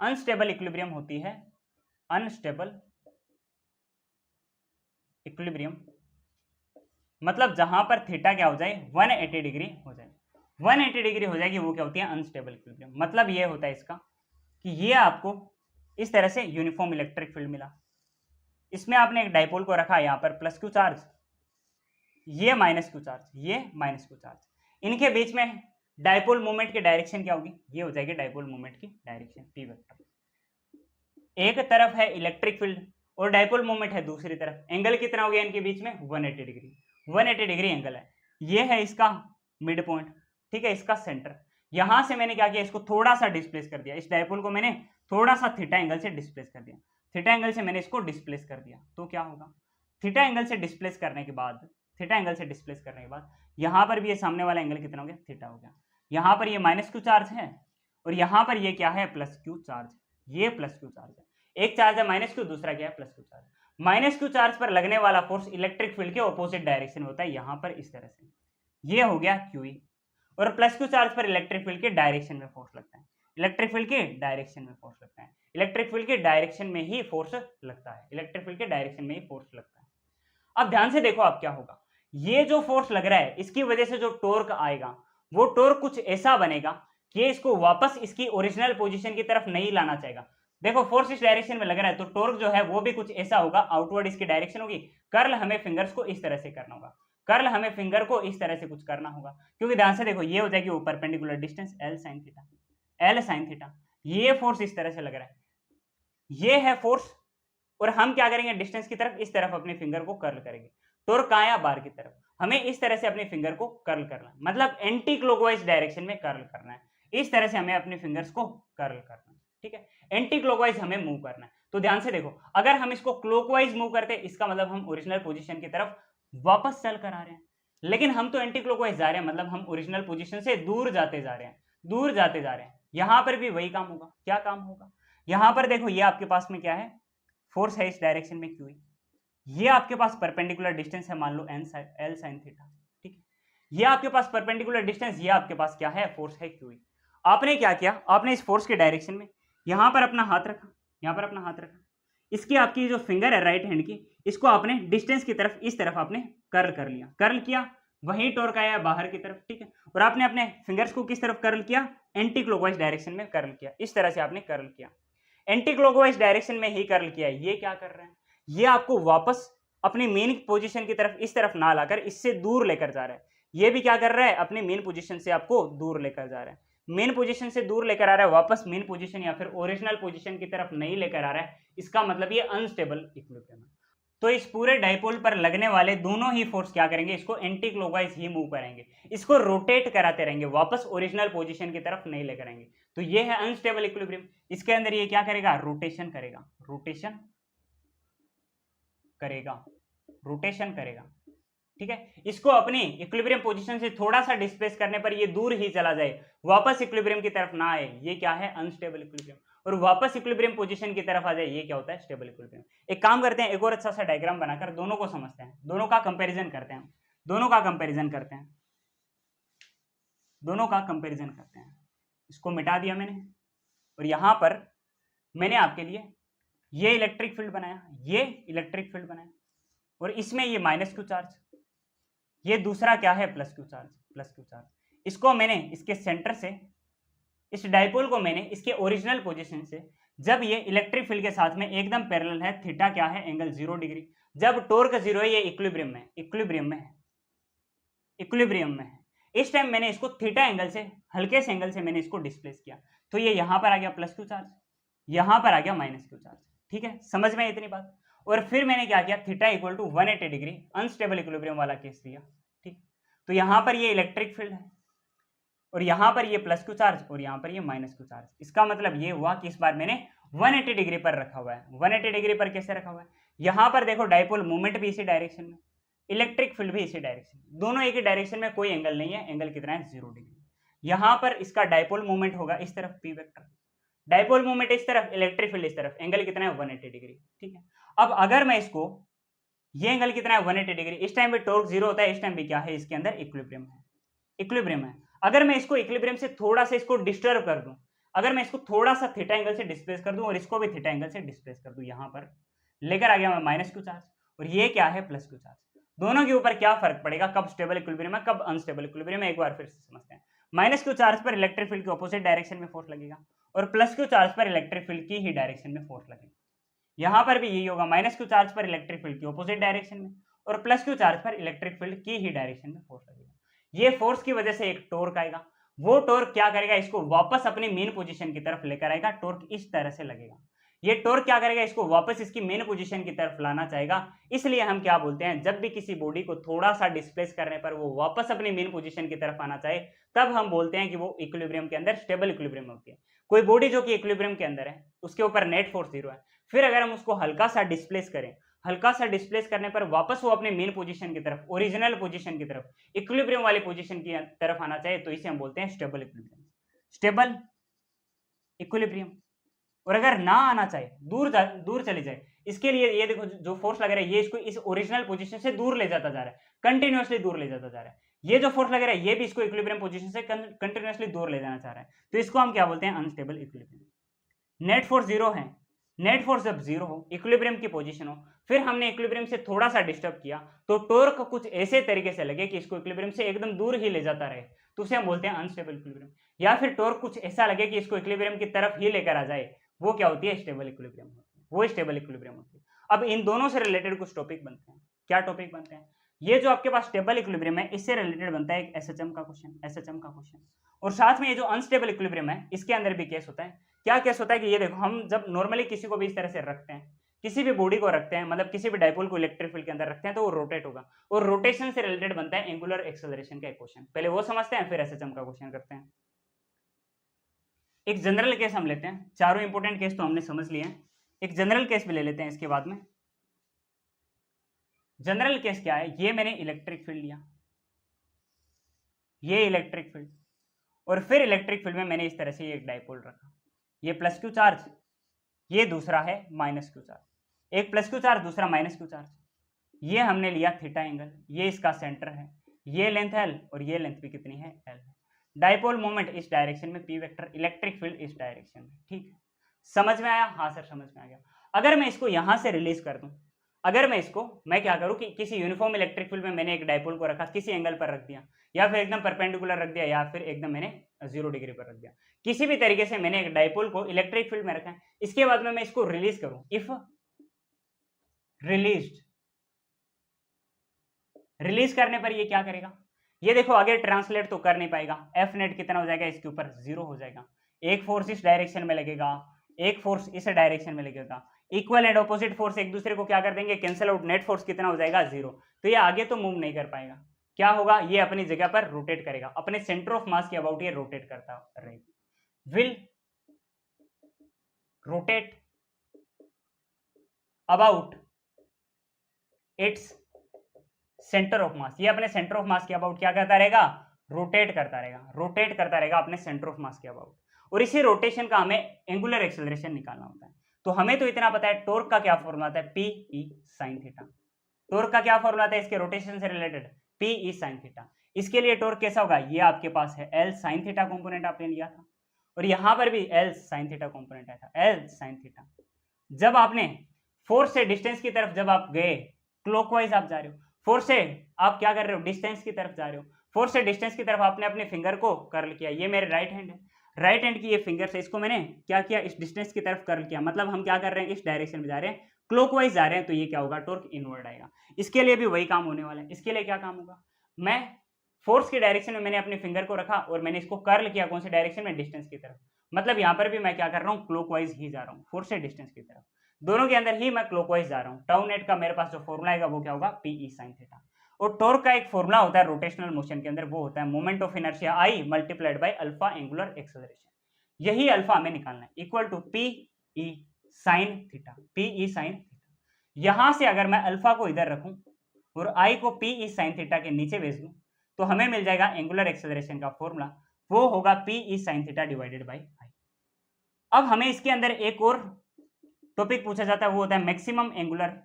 अनस्टेबल इक्विलिब्रियम होती है, अनस्टेबल इक्विलिब्रियम मतलब जहां पर थीटा क्या हो जाए? 180 डिग्री हो जाए, 180 डिग्री हो जाएगी, वो क्या होती है? Unstable equilibrium. मतलब ये होता है इसका कि ये आपको इस तरह से यूनिफॉर्म इलेक्ट्रिक फील्ड मिला, इसमें आपने एक डाइपोल को रखा, यहां पर प्लस क्यू चार्ज, ये माइनस क्यू चार्ज, ये माइनस क्यू चार्ज, इनके बीच में डाइपोल मूवमेंट की डायरेक्शन क्या होगी? ये हो जाएगी डाइपोल मूवमेंट की डायरेक्शन, पी वेक्टर। एक तरफ है इलेक्ट्रिक फील्ड और डाइपोल मूवमेंट है दूसरी तरफ, एंगल कितना हो गया इनके बीच में? 180 डिग्री, 180 डिग्री एंगल है। ये है इसका मिड पॉइंट, ठीक है, इसका सेंटर। यहां से मैंने क्या किया? इसको थोड़ा सा डिस्प्लेस कर दिया, इस डाइपोल को मैंने थोड़ा सा थीटा एंगल से डिस्प्लेस कर दिया, थीटा एंगल से मैंने इसको डिस्प्लेस कर दिया, तो क्या होगा? थीटा एंगल से डिस्प्लेस करने के बाद, थीटा एंगल से डिस्प्लेस करने के बाद यहां पर भी ये सामने वाला एंगल कितना हो गया? थीटा हो गया। यहां पर ये माइनस क्यू चार्ज है और यहां पर ये क्या है? प्लस क्यू चार्ज, ये प्लस क्यू चार्ज है। एक चार्ज है माइनस क्यू, दूसरा क्या है? Plus Q charge. Minus q charge पर लगने वाला फोर्स इलेक्ट्रिक फील्ड के ऑपोजिट डायरेक्शन में होता है, यहां पर इस तरह से, ये हो गया क्यूई। और प्लस क्यू चार्ज पर इलेक्ट्रिक फील्ड के डायरेक्शन में फोर्स लगता है, इलेक्ट्रिक फील्ड के डायरेक्शन में फोर्स लगता है, इलेक्ट्रिक फील्ड के डायरेक्शन में ही फोर्स लगता है, इलेक्ट्रिक फील्ड के डायरेक्शन में ही फोर्स लगता है। अब ध्यान से देखो आप क्या होगा, ये जो फोर्स लग रहा है इसकी वजह से जो टॉर्क आएगा, वो टॉर्क कुछ ऐसा बनेगा कि इसको वापस इसकी ओरिजिनल पोजीशन की तरफ नहीं लाना चाहेगा। देखो फोर्स इस डायरेक्शन में लग रहा है, तो टॉर्क जो है वो भी कुछ ऐसा होगा, आउटवर्ड इसकी डायरेक्शन होगी। कर्ल हमें फिंगर्स को इस तरह से करना होगा, कर्ल हमें फिंगर को इस तरह से कुछ करना होगा, क्योंकि ध्यान से देखो ये हो जाएगी वो perpendicular distance L sine theta, L sine theta. ये फोर्स इस तरह से लग रहा है, ये है फोर्स, और हम क्या करेंगे? डिस्टेंस की तरफ इस तरफ अपने फिंगर को कर्ल करेंगे, टॉर्क कहां है? बार की तरफ। हमें इस तरह से अपने फिंगर को कर्ल करना है, मतलब एंटी क्लॉकवाइज डायरेक्शन में कर्ल करना है, इस तरह से हमें अपने फिंगर्स को कर्ल करना है, ठीक है, एंटी क्लॉकवाइज हमें मूव करना है। तो ध्यान से देखो, अगर हम इसको क्लॉकवाइज मूव करते हैं, इसका मतलब हम ओरिजिनल पोजीशन की तरफ वापस चल कर आ रहे हैं, लेकिन हम तो एंटी क्लॉकवाइज जा रहे हैं, मतलब हम ओरिजिनल पोजीशन से दूर जाते जा रहे हैं, दूर जाते जा रहे हैं। यहां पर भी वही काम होगा। क्या काम होगा? यहां पर देखो, ये आपके पास में क्या है? फोर्स है इस डायरेक्शन में क्यू, ये आपके पास परपेंडिकुलर डिस्टेंस है, मान लो एल साइन थीटा, ठीक है, ये आपके पास परपेंडिकुलर डिस्टेंस, ये आपके पास क्या है? फोर्स है क्यू। आपने क्या किया? आपने इस फोर्स के डायरेक्शन में यहां पर अपना हाथ रखा, यहां पर अपना हाथ रखा, इसकी आपकी जो फिंगर है राइट हैंड की, इसको आपने डिस्टेंस की तरफ इस तरफ आपने कर्ल कर लिया, कर्ल किया, वही टॉर्क आया बाहर की तरफ, ठीक है, और आपने अपने फिंगर्स को किस तरफ कर्ल किया? एंटी क्लॉकवाइज डायरेक्शन में कर्ल किया, इस तरह से आपने कर्ल किया, एंटी क्लॉकवाइज डायरेक्शन में ही कर्ल किया। ये क्या कर रहे हैं? ये आपको वापस अपनी मेन पोजीशन की तरफ इस तरफ ना लाकर इससे दूर लेकर जा रहा है। ये भी क्या कर रहा है? अपनी मेन पोजीशन से आपको दूर लेकर जा रहा है, मेन पोजीशन से दूर लेकर आ रहा है, वापस मेन पोजीशन या फिर ओरिजिनल पोजीशन की तरफ नहीं लेकर आ रहा है। इसका मतलब ये अनस्टेबल इक्विलिब्रियम है। तो इस पूरे डाइपोल पर लगने वाले दोनों ही फोर्स क्या करेंगे? इसको एंटी क्लॉकवाइज ही मूव करेंगे, इसको रोटेट कराते रहेंगे, वापस ओरिजिनल पोजीशन की तरफ नहीं लेकर आएंगे। तो ये है अनस्टेबल इक्विलिब्रियम। इसके अंदर ये क्या करेगा? रोटेशन करेगा, रोटेशन करेगा, रोटेशन करेगा। ठीक है, इसको अपनी इक्विलिब्रियम पोजीशन से थोड़ा सा डिस्प्लेस करने पर ये दूर ही चला जाए, वापस इक्विलिब्रियम की तरफ ना आए, ये क्या है, अनस्टेबल इक्विलिब्रियम, और वापस इक्विलिब्रियम पोजीशन की तरफ आ जाए, ये क्या होता है, स्टेबल इक्विलिब्रियम। एक काम करते हैं, एक और अच्छा सा डायग्राम बनाकर दोनों को समझते हैं, दोनों का कंपेरिजन करते हैं, दोनों का कंपेरिजन करते हैं, दोनों का कंपेरिजन करते हैं। इसको मिटा दिया मैंने, और यहां पर मैंने आपके लिए ये इलेक्ट्रिक फील्ड बनाया, ये इलेक्ट्रिक फील्ड बनाया, और इसमें ये माइनस क्यू चार्ज, ये दूसरा क्या है, plus Q charge, plus Q charge. इसको मैंने इसके सेंटर से, इस डाइपोल को मैंने इसके ओरिजिनल पोजीशन से, जब ये इलेक्ट्रिक फील्ड के साथ में एकदम पैरेलल है, थीटा क्या है, एंगल 0 डिग्री, जब टॉर्क 0 है, ये इक्विलिब्रियम में, इक्विलिब्रियम में है, इक्विलिब्रियम में है, इस टाइम मैंने इसको थीटा एंगल से, हल्के से एंगल से मैंने इसको डिस्प्लेस किया, तो ये यहां पर आ गया प्लस क्यू चार्ज, यहां पर आ गया माइनस क्यू चार्ज। ठीक है, समझ में इतनी बात। और फिर मैंने क्या किया, theta equal to 180 degree, unstable equilibrium वाला केस लिया। ठीक, तो यहां पर ये इलेक्ट्रिक फील्ड है, और यहां पर ये प्लस क्यू चार्ज, और यहां पर ये माइनस क्यू चार्ज। इसका मतलब ये हुआ कि इस बार मैंने 180 डिग्री पर रखा हुआ है। 180 डिग्री पर कैसे रखा हुआ है, यहां पर देखो डाइपोल मूवमेंट भी इसी डायरेक्शन में, इलेक्ट्रिक फील्ड भी इसी डायरेक्शन में, दोनों एक ही डायरेक्शन में, कोई एंगल नहीं है, एंगल कितना है, 0 डिग्री। यहां पर इसका डाइपोल मूवमेंट होगा इस तरफ, पी वेक्टर, डाइपोल मूवमेंट इस तरफ, इलेक्ट्रिक फील्ड इस तरफ, एंगल कितना है, 180 डिग्री। ठीक है, अब अगर मैं इसको, ये एंगल कितना है, 180 डिग्री, इस टाइम भी टॉर्क 0 होता है, इस टाइम भी क्या है, इसके अंदर इक्विलिब्रियम है, इक्विलिब्रियम है। अगर मैं इसको इक्विलिब्रियम से थोड़ा सा इसको डिस्टर्ब कर दूं, अगर मैं इसको थोड़ा सा थीटा एंगल से डिस्प्लेस कर दूं, और इसको भी थीटा एंगल से डिस्प्लेस कर दूं, यहां पर लेकर आ गया मैं माइनस क्यू चार्ज, और ये क्या है, प्लस क्यू चार्ज। दोनों के ऊपर क्या फर्क पड़ेगा, कब स्टेबल इक्विलिब्रियम है, कब अनस्टेबल इक्विलिब्रियम है, एक बार फिर से समझते हैं। माइनस क्यू चार्ज पर इलेक्ट्रिक फील्ड के ऑपोजिट डायरेक्शन में फोर्स लगेगा, और प्लस क्यू चार्ज पर इलेक्ट्रिक फील्ड की ही डायरेक्शन में फोर्स लगेगा। यहां पर भी यही होगा, माइनस क्यू चार्ज पर इलेक्ट्रिक फील्ड की ऑपोजिट डायरेक्शन में, और प्लस क्यू चार्ज पर इलेक्ट्रिक फील्ड की ही डायरेक्शन में फोर्स लगेगा। ये फोर्स की वजह से एक टॉर्क आएगा, वो टॉर्क क्या करेगा, इसको वापस अपनी मेन पोजीशन की तरफ लेकर आएगा, टॉर्क इस तरह से लगेगा। ये टॉर्क क्या करेगा, इसको वापस इसकी मेन पोजीशन की तरफ लाना चाहेगा। इसलिए हम क्या बोलते हैं, जब भी किसी बॉडी को थोड़ा सा डिस्प्लेस करने पर वो वापस अपनी मेन पोजीशन की तरफ आना चाहे, तब हम बोलते हैं कि वो इक्विलिब्रियम के अंदर, स्टेबल इक्विलिब्रियम होती है। कोई बॉडी जो कि इक्विलिब्रियम के अंदर है, उसके ऊपर नेट फोर्स 0 है, फिर अगर हम उसको हल्का सा डिस्प्लेस करें, हल्का सा डिस्प्लेस करने पर वापस वो अपने मेन पोजीशन की तरफ, ओरिजिनल पोजीशन की तरफ, इक्विलिब्रियम वाली पोजीशन की तरफ आना चाहिए, तो इसे हम बोलते हैं स्टेबल इक्विलिब्रियम, स्टेबल इक्विलिब्रियम। और अगर ना आना चाहे, दूर चले जाए, इसके लिए ये देखो जो फोर्स लग रहा है, ये इसको इस ओरिजिनल पोजीशन से दूर ले जाता जा रहा है, कंटिन्यूअसली दूर ले जाता जा रहा है। ये जो फोर्स लग रहा है, ये भी इसको इक्विलिब्रियम पोजीशन से कंटिन्यूअसली दूर ले जाना चाह रहा है, तो इसको हम क्या बोलते हैं, अनस्टेबल इक्विलिब्रियम। नेट फोर्स 0 है, नेट फोर्स जब 0 हो, इक्विलिब्रियम की पोजीशन हो, फिर हमने इक्विलिब्रियम से थोड़ा सा डिस्टर्ब किया, तो टॉर्क कुछ ऐसे तरीके से लगे कि इसको इक्विलिब्रियम से एकदम दूर ही ले जाता रहे, तो उसे हम बोलते हैं अनस्टेबल इक्विलिब्रियम। या फिर टॉर्क कुछ ऐसा लगे कि इसको इक्विलिब्रियम की तरफ ही लेकर आ जाए, वो क्या होती है, स्टेबल इक्विलिब्रियम होती है, वो स्टेबल इक्विलिब्रियम होती है। अब इन दोनों से रिलेटेड कुछ टॉपिक बनते हैं। क्या टॉपिक बनते हैं, ये जो आपके पास स्टेबल इक्विलिब्रियम है, इससे रिलेटेड बनता है एक एसएचएम का क्वेश्चन, एसएचएम का क्वेश्चन। और साथ में ये जो अनस्टेबल इक्विलिब्रियम है, इसके अंदर भी केस होता है। क्या केस होता है कि ये देखो, हम जब नॉर्मली किसी को भी इस तरह से रखते हैं, किसी भी बॉडी को रखते हैं, मतलब किसी भी डाइपोल को इलेक्ट्रिक फील्ड के अंदर रखते हैं, तो वो रोटेट होगा, और रोटेशन से रिलेटेड बनता है एंगुलर एक्सेलरेशन का क्वेश्चन। पहले वो समझते हैं, फिर एसएचएम का क्वेश्चन करते हैं। एक जनरल केस हम लेते हैं, चारों इंपोर्टेंट केस तो हमने समझ लिए हैं, एक जनरल केस भी ले लेते हैं इसके बाद में। जनरल केस क्या है, ये मैंने इलेक्ट्रिक फील्ड लिया, ये इलेक्ट्रिक फील्ड, और फिर इलेक्ट्रिक फील्ड में मैंने इस तरह से एक डाइपोल रखा, ये प्लस क्यू चार्ज, ये दूसरा है माइनस क्यू चार्ज, एक प्लस क्यू चार्ज, दूसरा माइनस क्यू चार्ज। ये हमने लिया थीटा एंगल, ये इसका सेंटर है, ये लेंथ एल, और ये लेंथ भी कितनी है, एल है। डाइपोल मोमेंट इस डायरेक्शन में, पी वेक्टर, इलेक्ट्रिक फील्ड इस डायरेक्शन में। ठीक है, समझ में आया, हाँ सर समझ में आ गया। अगर मैं इसको यहां से रिलीज कर दूं, अगर मैं इसको, मैं क्या करूं कि किसी यूनिफॉर्म इलेक्ट्रिक फील्ड में मैंने एक डाइपोल को रखा, किसी एंगल पर रख दिया, या फिर एकदम परपेंडिकुलर रख दिया, या फिर एकदम मैंने 0 डिग्री पर रख दिया, किसी भी तरीके से मैंने एक डाइपोल को इलेक्ट्रिक फील्ड में रखा है। इसके बाद में मैं इसको रिलीज करूं, इफ रिलीज्ड, रिलीज करने पर ये क्या करेगा, ये देखो आगे ट्रांसलेट तो कर नहीं पाएगा, एफ नेट कितना हो जाएगा, इसके ऊपर 0 हो जाएगा। एक फोर्स इस डायरेक्शन में लगेगा, एक फोर्स इस डायरेक्शन में लगेगा, इक्वल एंड ऑपोजिट फोर्स एक दूसरे को क्या कर देंगे, कैंसिल आउट, नेट फोर्स कितना हो जाएगा, 0। तो ये आगे तो मूव नहीं कर पाएगा, क्या होगा, ये अपनी जगह पर रोटेट करेगा, अपने सेंटर ऑफ मास के अबाउट ये रोटेट करता रहेगा, will rotate about its centre of mass, ये अपने सेंटर ऑफ मास के अबाउट क्या करता रहेगा, रोटेट करता रहेगा, रोटेट करता रहेगा अपने सेंटर ऑफ मास के अबाउट। और इसी रोटेशन का हमें एंगुलर एक्सेलरेशन निकालना होता है। तो हमें तो इतना पता है टॉर्क का क्या फॉर्मूला आता है, P E sine theta. Torque का क्या फॉर्मूला आता है इसके रोटेशन से related, P E sine theta. इसके लिए टॉर्क कैसा होगा, ये आपके पास है एल साइन थीटा कंपोनेंट आपने लिया था, और यहां पर भी एल साइन थीटा कंपोनेंट आया था, एल साइन थीटा। जब आपने फोर्स से डिस्टेंस की तरफ जब आप गए, क्लॉकवाइज आप जा रहे हो, फोर्स से आप क्या कर रहे हो, डिस्टेंस की तरफ जा रहे हो, फोर्स से डिस्टेंस की तरफ आपने अपने फिंगर को कर्ल किया, ये मेरे राइट हैंड है, राइट हैंड की ये फिंगर से इसको मैंने क्या किया, इस डिस्टेंस की तरफ कर्ल किया, मतलब हम क्या कर रहे हैं, इस डायरेक्शन में जा रहे हैं, क्लॉकवाइज जा रहे हैं, तो ये क्या होगा, टॉर्क इनवर्ड आएगा। इसके लिए भी वही काम होने वाला है। इसके लिए क्या काम होगा, मैं फोर्स की डायरेक्शन में मैंने अपने फिंगर को रखा और मैंने इसको कर्ल किया, कौन सी डायरेक्शन में, डिस्टेंस की तरफ, मतलब यहां पर भी मैं क्या कर रहा हूं, क्लॉकवाइज ही जा रहा हूं, फोर्स से डिस्टेंस की तरफ, दोनों के अंदर ही मैं क्लॉकवाइज जा रहा हूं। टाउ नेट का मेरे पास जो फॉर्मूला आएगा वो क्या होगा, पी ई साइन थीटा। और टॉर्क का एक फॉर्मूला होता है रोटेशनल मोशन के अंदर, वो होता है moment of inertia I multiplied by alpha angular acceleration. यही अल्फा हमें निकालना है, equal to p E sine theta, p E sine theta. यहां से अगर मैं अल्फा को इधर रखूं और आई को पी ई साइन थीटा के नीचे भेज दूं, तो हमें मिल जाएगा एंगुलर एक्सेलरेशन का फॉर्मूला, वो होगा P E sine theta divided by आई। अब हमें इसके अंदर एक और टॉपिक पूछा जाता है, वो होता है मैक्सिमम एंगुलर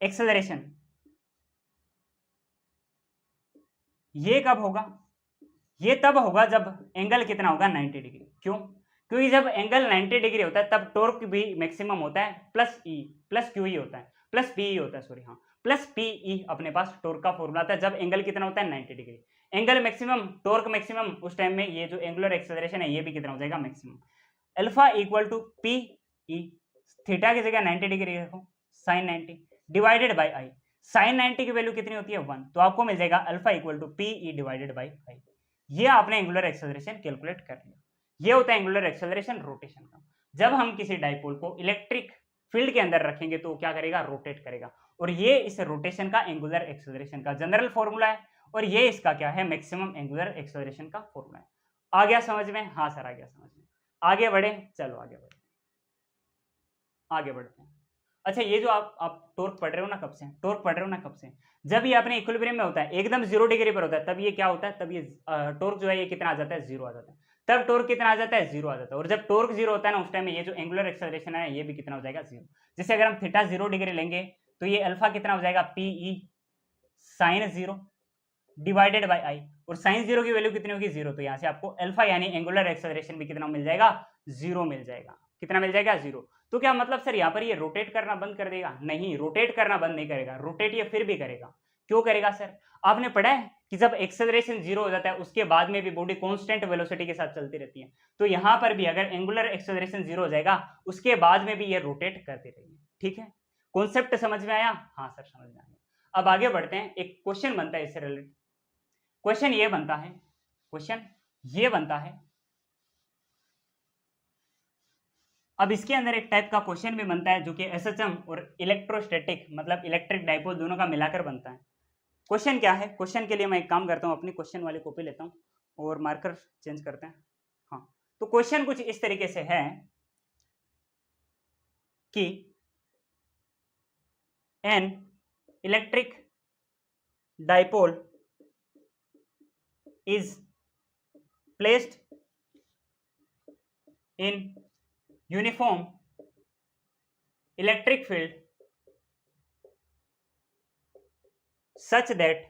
एक्सेलरेशन। ये कब होगा, ये तब होगा जब एंगल कितना होगा, 90 डिग्री। क्यों, क्योंकि जब एंगल 90 डिग्री होता है तब टॉर्क भी मैक्सिमम होता है, plus E plus Q E होता है, प्लस पी ई होता है, सॉरी हाँ, प्लस पी ई अपने पास टॉर्क का फॉर्मूला आता है जब एंगल कितना होता है, 90 degree. Angle maximum, torque maximum, उस टाइम में ये जो एंगुलर एक्सेलरेशन है ये भी कितना हो जाएगा, maximum. Alpha equal to p E, theta की जगह 90 डिग्री रखो, sine 90 divided by I. Sine 90 की वैल्यू कितनी होती है, 1, तो आपको मिल जाएगा alpha equal to p E divided by I. ये आपने एंगुलर एक्सेलरेशन कैलकुलेट कर लिया। ये होता है एंगुलर एक्सेलरेशन रोटेशन का। जब हम किसी डाइपोल को इलेक्ट्रिक फील्ड के अंदर रखेंगे तो क्या करेगा, रोटेट करेगा, और ये इस रोटेशन का एंगुलर एक्सेलरेशन का जनरल फॉर्मूला है, और ये इसका क्या है, मैक्सिमम एंगुलर एक्सेलरेशन का फॉर्मूला है। आ गया समझ में, हाँ सर आ गया समझ में। आगे बढ़े, चलो आगे बढ़े, आगे बढ़ते हैं। अच्छा, ये जो आप टॉर्क पढ़ रहे हो ना, कब से टॉर्क पढ़ रहे हो ना, कब से, जब ये अपने इक्विलिब्रियम में होता है, एकदम 0 डिग्री पर होता है, तब ये क्या होता है, तब ये टॉर्क जो है ये कितना आ जाता है, 0 आ जाता है। तब टॉर्क कितना आ जाता है, 0 आ जाता है। और जब टॉर्क 0 होता है ना, उस टाइम में ये जो एंगुलर एक्सेलरेशन है ये भी कितना हो जाएगा, 0। जैसे अगर हम थीटा 0 डिग्री लेंगे तो ये अल्फा कितना हो जाएगा, p E sine 0 divided by I, और साइन 0 की वैल्यू कितनी होगी, 0, तो यहाँ से आपको अल्फा यानी एंगुलर एक्सेलरेशन भी कितना मिल जाएगा, 0 मिल जाएगा। कितना मिल जाएगा, 0। तो क्या मतलब सर यहाँ पर ये रोटेट करना बंद कर देगा, नहीं, रोटेट करना बंद नहीं करेगा, रोटेट ये फिर भी करेगा। क्यों करेगा सर, आपने पढ़ा है कि जब एक्सेलरेशन 0 हो जाता है उसके बाद में भी बॉडी कांस्टेंट वेलोसिटी के साथ चलती रहती है, तो यहाँ पर भी अगर एंगुलर एक्सेलरेशन 0 हो जाएगा उसके बाद में भी ये रोटेट करती रहेगी। ठीक है, कॉन्सेप्ट समझ में आया, हाँ सर समझ में आया। अब आगे बढ़ते हैं, एक क्वेश्चन बनता है इससे रिलेटेड। क्वेश्चन ये बनता है, क्वेश्चन ये बनता है, अब इसके अंदर एक टाइप का क्वेश्चन भी बनता है जो कि एसएचएम और इलेक्ट्रोस्टैटिक मतलब इलेक्ट्रिक डाइपोल दोनों का मिलाकर बनता है। क्वेश्चन क्या है, क्वेश्चन के लिए मैं एक काम करता हूं, अपनी क्वेश्चन वाली कॉपी लेता हूं और मार्कर चेंज करते हैं। हाँ, तो क्वेश्चन कुछ इस तरीके से है कि N electric dipole is placed in uniform electric field such that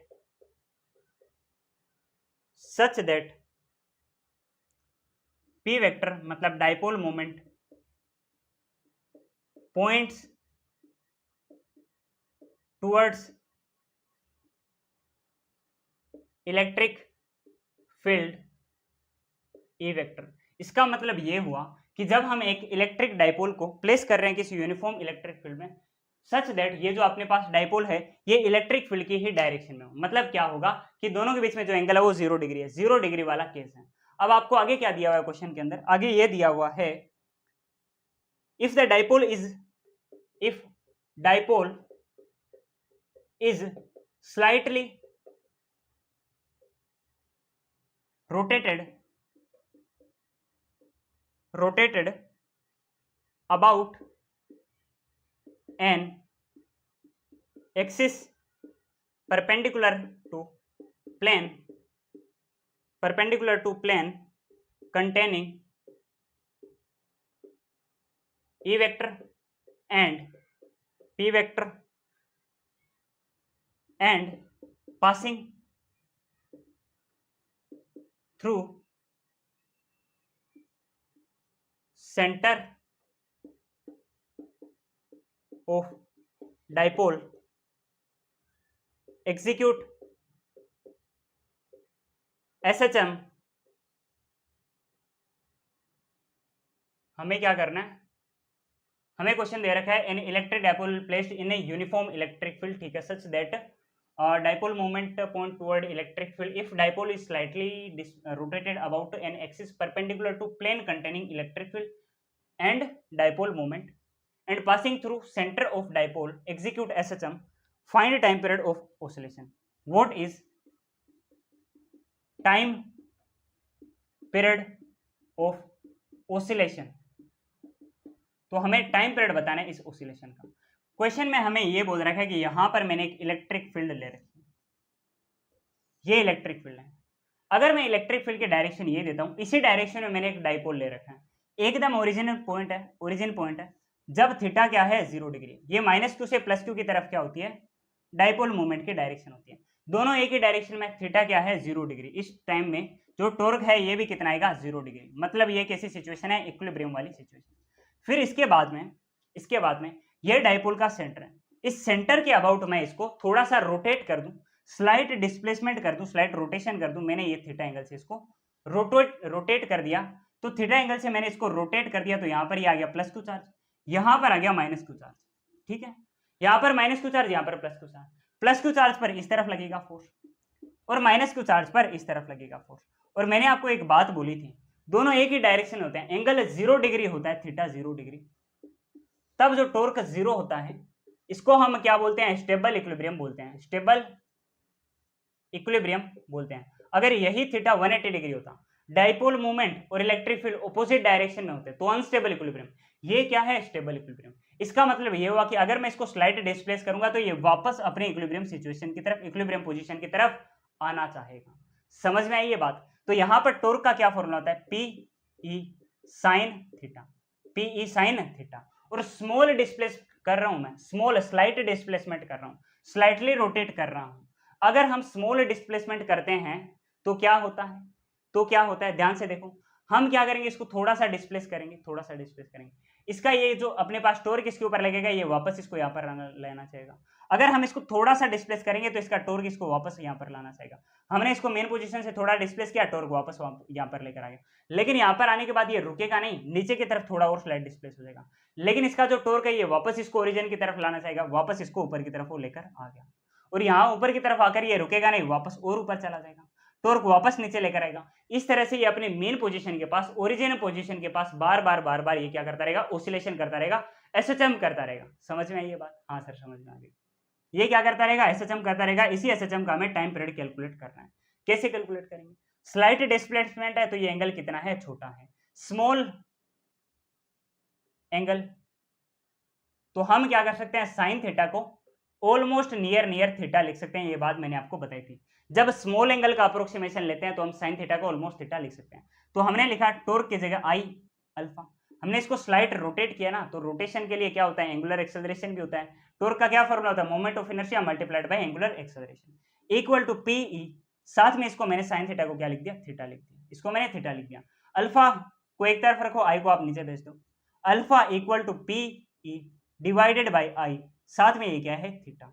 p vector मतलब dipole moment points towards electric field a vector. इसका मतलब ये हुआ कि जब हम एक इलेक्ट्रिक डाइपोल को प्लेस कर रहे हैं किसी यूनिफॉर्म इलेक्ट्रिक फील्ड में, सच दैट ये जो अपने पास डाइपोल है ये इलेक्ट्रिक फील्ड की ही डायरेक्शन में हो, मतलब क्या होगा कि दोनों के बीच में जो एंगल है वो 0 डिग्री है, 0 डिग्री वाला केस है। अब आपको आगे क्या दिया हुआ है क्वेश्चन के अंदर, आगे ये दिया हुआ है if dipole is slightly rotated about an axis perpendicular to plane containing E vector and P vector and passing through center of dipole execute SHM। हमें क्या करना है, हमें क्वेश्चन दे रखा है an electric dipole placed in a uniform electric field, ठीक है, such that dipole moment point toward electric field if dipole is slightly rotated about an axis perpendicular to plane containing electric field and dipole moment and passing through center of dipole execute SHM, find time period of oscillation। what is time period of oscillation? तो हमें time period बताना है इस oscillation का। Question में हमें यह बोल रखा है कि यहां पर मैंने एक इलेक्ट्रिक फील्ड ले रखी है, ये इलेक्ट्रिक फील्ड है। अगर मैं इलेक्ट्रिक फील्ड की डायरेक्शन ये देता हूं, इसी डायरेक्शन में मैंने एक डाइपोल ले रखा है, एकदम ओरिजिन पॉइंट है, जब थीटा क्या है 0 डिग्री, ये -q से +q की तरफ क्या होती है, डाइपोल मूवमेंट की डायरेक्शन होती है। दोनों एक ही डायरेक्शन में, थीटा क्या है 0 डिग्री, इस टाइम में जो टॉर्क है ये भी कितना आएगा 0 डिग्री, मतलब ये कैसी सिचुएशन है, इक्विलिब्रियम वाली सिचुएशन। फिर इसके बाद में ये डाइपोल का सेंटर है, इस सेंटर के अबाउट मैं इसको थोड़ा सा रोटेट कर दूं, स्लाइट डिस्प्लेसमेंट कर दूं, स्लाइट रोटेशन कर दूं। मैंने ये थीटा एंगल से इसको रोटेट कर दिया, तो थीटा एंगल से मैंने इसको रोटेट कर दिया, तो यहां पर ये आ गया +q चार्ज, यहां पर आ गया -q चार्ज, ठीक है, यहां पर -q चार्ज, यहां पर +q चार्ज। +q चार्ज पर इस तरफ लगेगा फोर्स और -q चार्ज पर इस तरफ लगेगा फोर्स। और मैंने आपको एक बात बोली थी, दोनों एक ही डायरेक्शन होते हैं, एंगल 0 डिग्री होता है, थीटा 0 डिग्री, तब जो टॉर्क 0 होता है इसको हम क्या बोलते हैं, स्टेबल इक्विलिब्रियम बोलते हैं, स्टेबल इक्विलिब्रियम बोलते हैं। अगर यही थीटा 180 डिग्री होता, डाइपोल मूवमेंट और इलेक्ट्रिक फील्ड ऑपोजिट डायरेक्शन में होते, तो अनस्टेबल इक्विलिब्रियम। ये क्या है, स्टेबल इक्विलिब्रियम। इसका मतलब ये हुआ कि अगर मैं इसको स्लाइट डिस्प्लेस करूंगा तो ये वापस अपने इक्विलिब्रियम सिचुएशन की तरफ, इक्विलिब्रियम पोजीशन की तरफ आना चाहेगा। समझ में आई ये बात? तो यहां पर टॉर्क का क्या फॉर्मूला होता है, P E sine theta, p E sine theta. और स्मॉल डिस्प्लेस कर रहा हूं मैं, स्मॉल स्लाइट डिस्प्लेसमेंट कर रहा हूं, स्लाइटली रोटेट कर रहा हूं। अगर हम स्मॉल डिस्प्लेसमेंट करते हैं तो क्या होता है, ध्यान से देखो, हम क्या करेंगे, इसको थोड़ा सा डिस्प्लेस करेंगे, इसका ये जो अपने पास टॉर्क इसके ऊपर लगेगा, ये वापस इसको यहाँ पर लाना चाहेगा। अगर हम इसको थोड़ा सा डिस्प्लेस करेंगे तो इसका टॉर्क इसको वापस यहाँ पर लाना चाहेगा। हमने इसको मेन पोजीशन से थोड़ा डिस्प्लेस किया, टॉर्क वापस यहाँ पर लेकर आ गया, लेकिन यहाँ पर आने के बाद ये रुकेगा नहीं, नीचे की तरफ थोड़ा और स्लाइड डिस्प्लेस हो जाएगा, लेकिन इसका जो टॉर्क है ये वापस इसको ओरिजिन की तरफ लाना चाहेगा, वापस इसको ऊपर की तरफ वो लेकर आ गया, और यहाँ ऊपर की तरफ आकर ये रुकेगा नहीं, वापस और ऊपर चला जाएगा, टॉर्क वापस नीचे लेकर आएगा। इस तरह से ये अपने मेन पोजीशन के पास, ओरिजिन पोजीशन के पास बार बार ये क्या करता रहेगा, ऑसिलेशन करता रहेगा, एसएचएम करता रहेगा। समझ में आई ये बात? हाँ सर समझ में आ गई। ये क्या करता रहेगा, एसएचएम करता रहेगा। इसी एसएचएम का हमें टाइम पीरियड कैलकुलेट करना है। कैसे कैलकुलेट करेंगे, स्लाइट डिस्प्लेसमेंट है तो ये एंगल कितना है, छोटा है, स्मॉल एंगल, तो हम क्या कर सकते हैं, साइन थीटा को ऑलमोस्ट नियर थीटा लिख सकते हैं। ये बात मैंने आपको बताई थी, जब स्मॉल एंगल का अप्रोक्सीमेशन लेते हैं तो हम साइन थीटा को ऑलमोस्ट थीटा लिख सकते हैं। तो हमने लिखा टॉर्क की जगह आई अल्फा, हमने इसको स्लाइट रोटेट किया ना, तो रोटेशन के लिए क्या होता है, एंगुलर एक्सेलरेशन भी होता है। टॉर्क का क्या फॉर्मूला होता है, moment of inertia multiplied by angular acceleration equal to p E, साथ में इसको मैंने साइन थीटा को क्या लिख दिया, थीटा लिख दिया, इसको मैंने थीटा लिख दिया। अल्फा को एक तरफ रखो, आई को आप नीचे भेज दो, alpha equal to p E divided by I, साथ में ये क्या है, थीटा,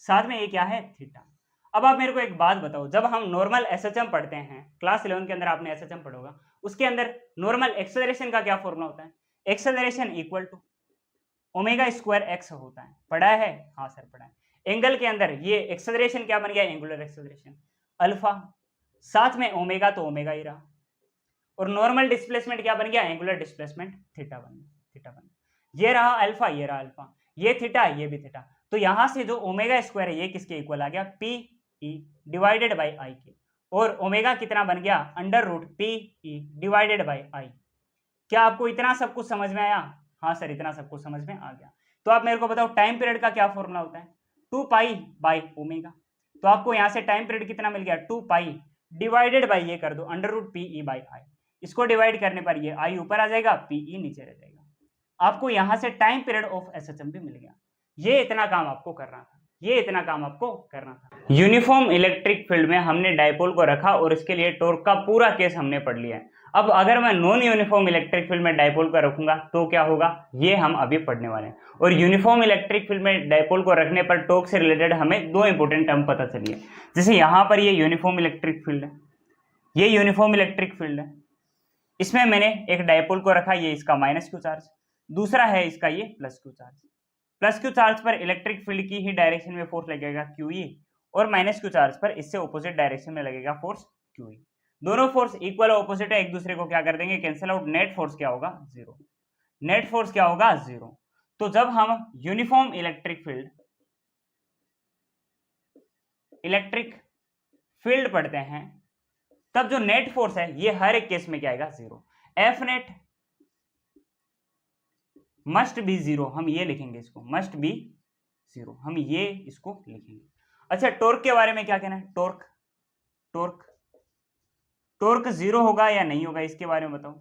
साथ में ये क्या है, थीटा। अब आप मेरे को एक बात बताओ, जब हम नॉर्मल एसएचएम पढ़ते हैं, क्लास 11 के अंदर आपने एसएचएम पढ़ा होगा, उसके अंदर नॉर्मल एक्सेलरेशन का क्या फॉर्मूला होता है, acceleration equal to omega square x होता है। पढ़ा है? हाँ सर पढ़ा है। एंगल के अंदर ये एक्सेलरेशन क्या बन गया, एंगुलर एक्सेलरेशन अल्फा, साथ में ओमेगा तो ओमेगा ही रहा, और नॉर्मल डिस्प्लेसमेंट क्या बन गया, एंगुलर डिस्प्लेसमेंट थीटा बन गया, ये रहा अल्फा, ये रहा अल्फा, ये थीटा, ये भी थीटा। तो यहां से जो ओमेगा स्क्वायर है ये किसके इक्वल आ गया, p E divided by I के, और ओमेगा कितना बन गया, under root p E divided by I. क्या आपको इतना सब कुछ समझ में आया? हाँ सर इतना सब कुछ समझ में आ गया। तो आप मेरे को बताओ टाइम पीरियड का क्या फॉर्मूला होता है, 2 पाई बाई ओमेगा। तो आपको यहाँ से टाइम पीरियड कितना मिल गया 2 पाई डिवाइडेड बाई ये कर दो √PE/I। इसको डिवाइड करने पर ये I ऊपर आ जाएगा, PE नीचे रह जाएगा। आपको यहाँ से टाइम पीरियड ऑफ SHM भी मिल गया। ये इतना काम आपको करना था, ये इतना काम आपको करना था। यूनिफॉर्म इलेक्ट्रिक फील्ड में हमने डायपोल को रखा और इसके लिए टॉर्क का पूरा केस हमने पढ़ लिया है। अब अगर मैं नॉन यूनिफॉर्म इलेक्ट्रिक फील्ड में डायपोल को रखूंगा तो क्या होगा, ये हम अभी पढ़ने वाले हैं। और यूनिफॉर्म इलेक्ट्रिक फील्ड में डायपोल को रखने पर टॉर्क से रिलेटेड हमें दो इंपॉर्टेंट टर्म पता चलिए। जैसे यहाँ पर ये यूनिफॉर्म इलेक्ट्रिक फील्ड है, ये यूनिफॉर्म इलेक्ट्रिक फील्ड है, इसमें मैंने एक डायपोल को रखा, ये इसका -q चार्ज, दूसरा है इसका ये +q चार्ज। +q चार्ज पर इलेक्ट्रिक फील्ड की ही डायरेक्शन में फोर्स लगेगा QE और -q चार्ज पर इससे ऑपोजिट डायरेक्शन में लगेगा फोर्स QE। दोनों फोर्स इक्वल ऑपोजिट है, एक दूसरे को क्या कर देंगे, कैंसिल आउट। नेट फोर्स क्या होगा, 0। नेट फोर्स क्या होगा, 0। तो जब हम यूनिफॉर्म इलेक्ट्रिक फील्ड पढ़ते हैं तब जो नेट फोर्स है ये हर एक केस में क्या आएगा, 0। एफ नेट मस्ट बी 0, हम ये लिखेंगे, इसको मस्ट बी 0, हम ये इसको लिखेंगे। अच्छा, टॉर्क के बारे में क्या कहना है, टॉर्क 0 होगा या नहीं होगा, इसके बारे में बताओ।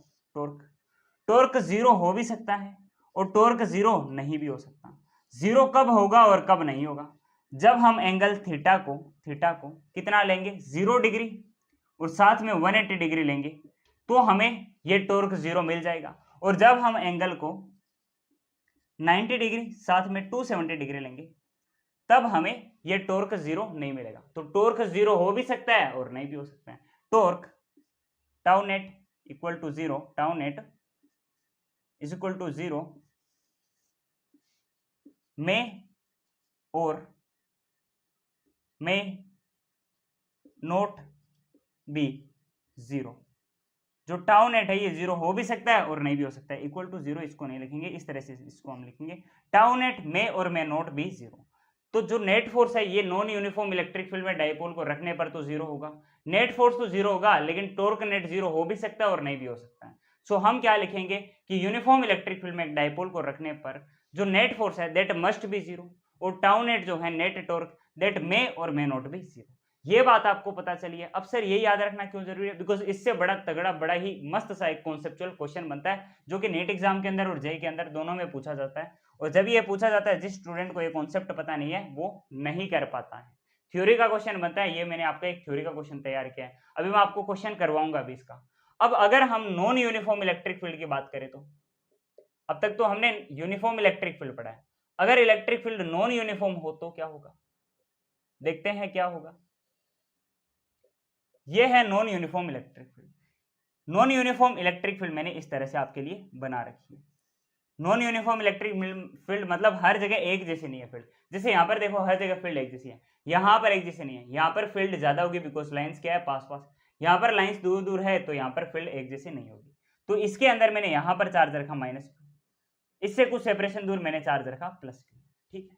टॉर्क 0 हो भी सकता है और टॉर्क 0 नहीं भी हो सकता। 0 कब होगा और कब नहीं होगा, जब हम एंगल थीटा को कितना लेंगे, 0 डिग्री और साथ में 180 डिग्री लेंगे तो हमें ये टॉर्क 0 मिल जाएगा। और जब हम एंगल को 90 डिग्री साथ में 270 डिग्री लेंगे तब हमें ये टॉर्क 0 नहीं मिलेगा। तो टॉर्क 0 हो भी सकता है और नहीं भी हो सकता है। Torque tau net equal to 0, tau net is equal to 0 में और में नोट बी 0। जो टाउ नेट है ये 0 हो भी सकता है और नहीं भी हो सकता है। इक्वल टू 0 इसको नहीं लिखेंगे, इस तरह से इसको हम लिखेंगे, टाउ नेट में और में नोट बी 0। तो जो नेट फोर्स है ये नॉन यूनिफॉर्म इलेक्ट्रिक फील्ड में डायपोल को रखने पर तो 0 होगा। नेट फोर्स तो 0 होगा, लेकिन टॉर्क नेट 0 हो भी सकता है और नहीं भी हो सकता है। सो हम क्या लिखेंगे कि यूनिफॉर्म इलेक्ट्रिक फील्ड में डायपोल को रखने पर जो नेट फोर्स है दैट मस्ट बी 0 और टाउ नेट जो है नेट टॉर्क दैट में और में नोट बी 0। ये बात आपको पता चली है। अब सर ये याद रखना क्यों जरूरी है, बिकॉज इससे बड़ा तगड़ा बड़ा ही मस्त सा एक कॉन्सेप्चुअल क्वेश्चन बनता है जो कि नेट एग्जाम के अंदर और जेईई के अंदर दोनों में पूछा जाता है। और जब ये पूछा जाता है, जिस स्टूडेंट को ये कॉन्सेप्ट पता नहीं है वो नहीं कर पाता है। थ्योरी का क्वेश्चन बनता है, ये मैंने आपका एक थ्योरी का क्वेश्चन तैयार किया है, अभी मैं आपको क्वेश्चन करवाऊंगा अभी इसका। अब अगर हम नॉन यूनिफॉर्म इलेक्ट्रिक फील्ड की बात करें तो अब तक तो हमने यूनिफॉर्म इलेक्ट्रिक फील्ड पढ़ा है। अगर इलेक्ट्रिक फील्ड नॉन यूनिफॉर्म हो तो क्या होगा, देखते हैं क्या होगा। ये है non uniform electric field. Non uniform electric field मैंने इस तरह से आपके लिए बना रखी है। नॉन यूनिफॉर्म इलेक्ट्रिक फील्ड मतलब हर जगह एक जैसी नहीं है फील्ड। जैसे यहाँ पर देखो हर जगह फील्ड एक जैसी है, यहाँ पर एक जैसी नहीं है। यहाँ पर फील्ड ज्यादा होगी बिकॉज लाइंस क्या है, पास पास। यहाँ पर लाइंस दूर दूर है तो यहाँ पर फील्ड एक जैसी नहीं होगी। तो इसके अंदर मैंने यहाँ पर चार्ज रखा -q, इससे कुछ सेपरेशन दूर मैंने चार्ज रखा +q, ठीक है।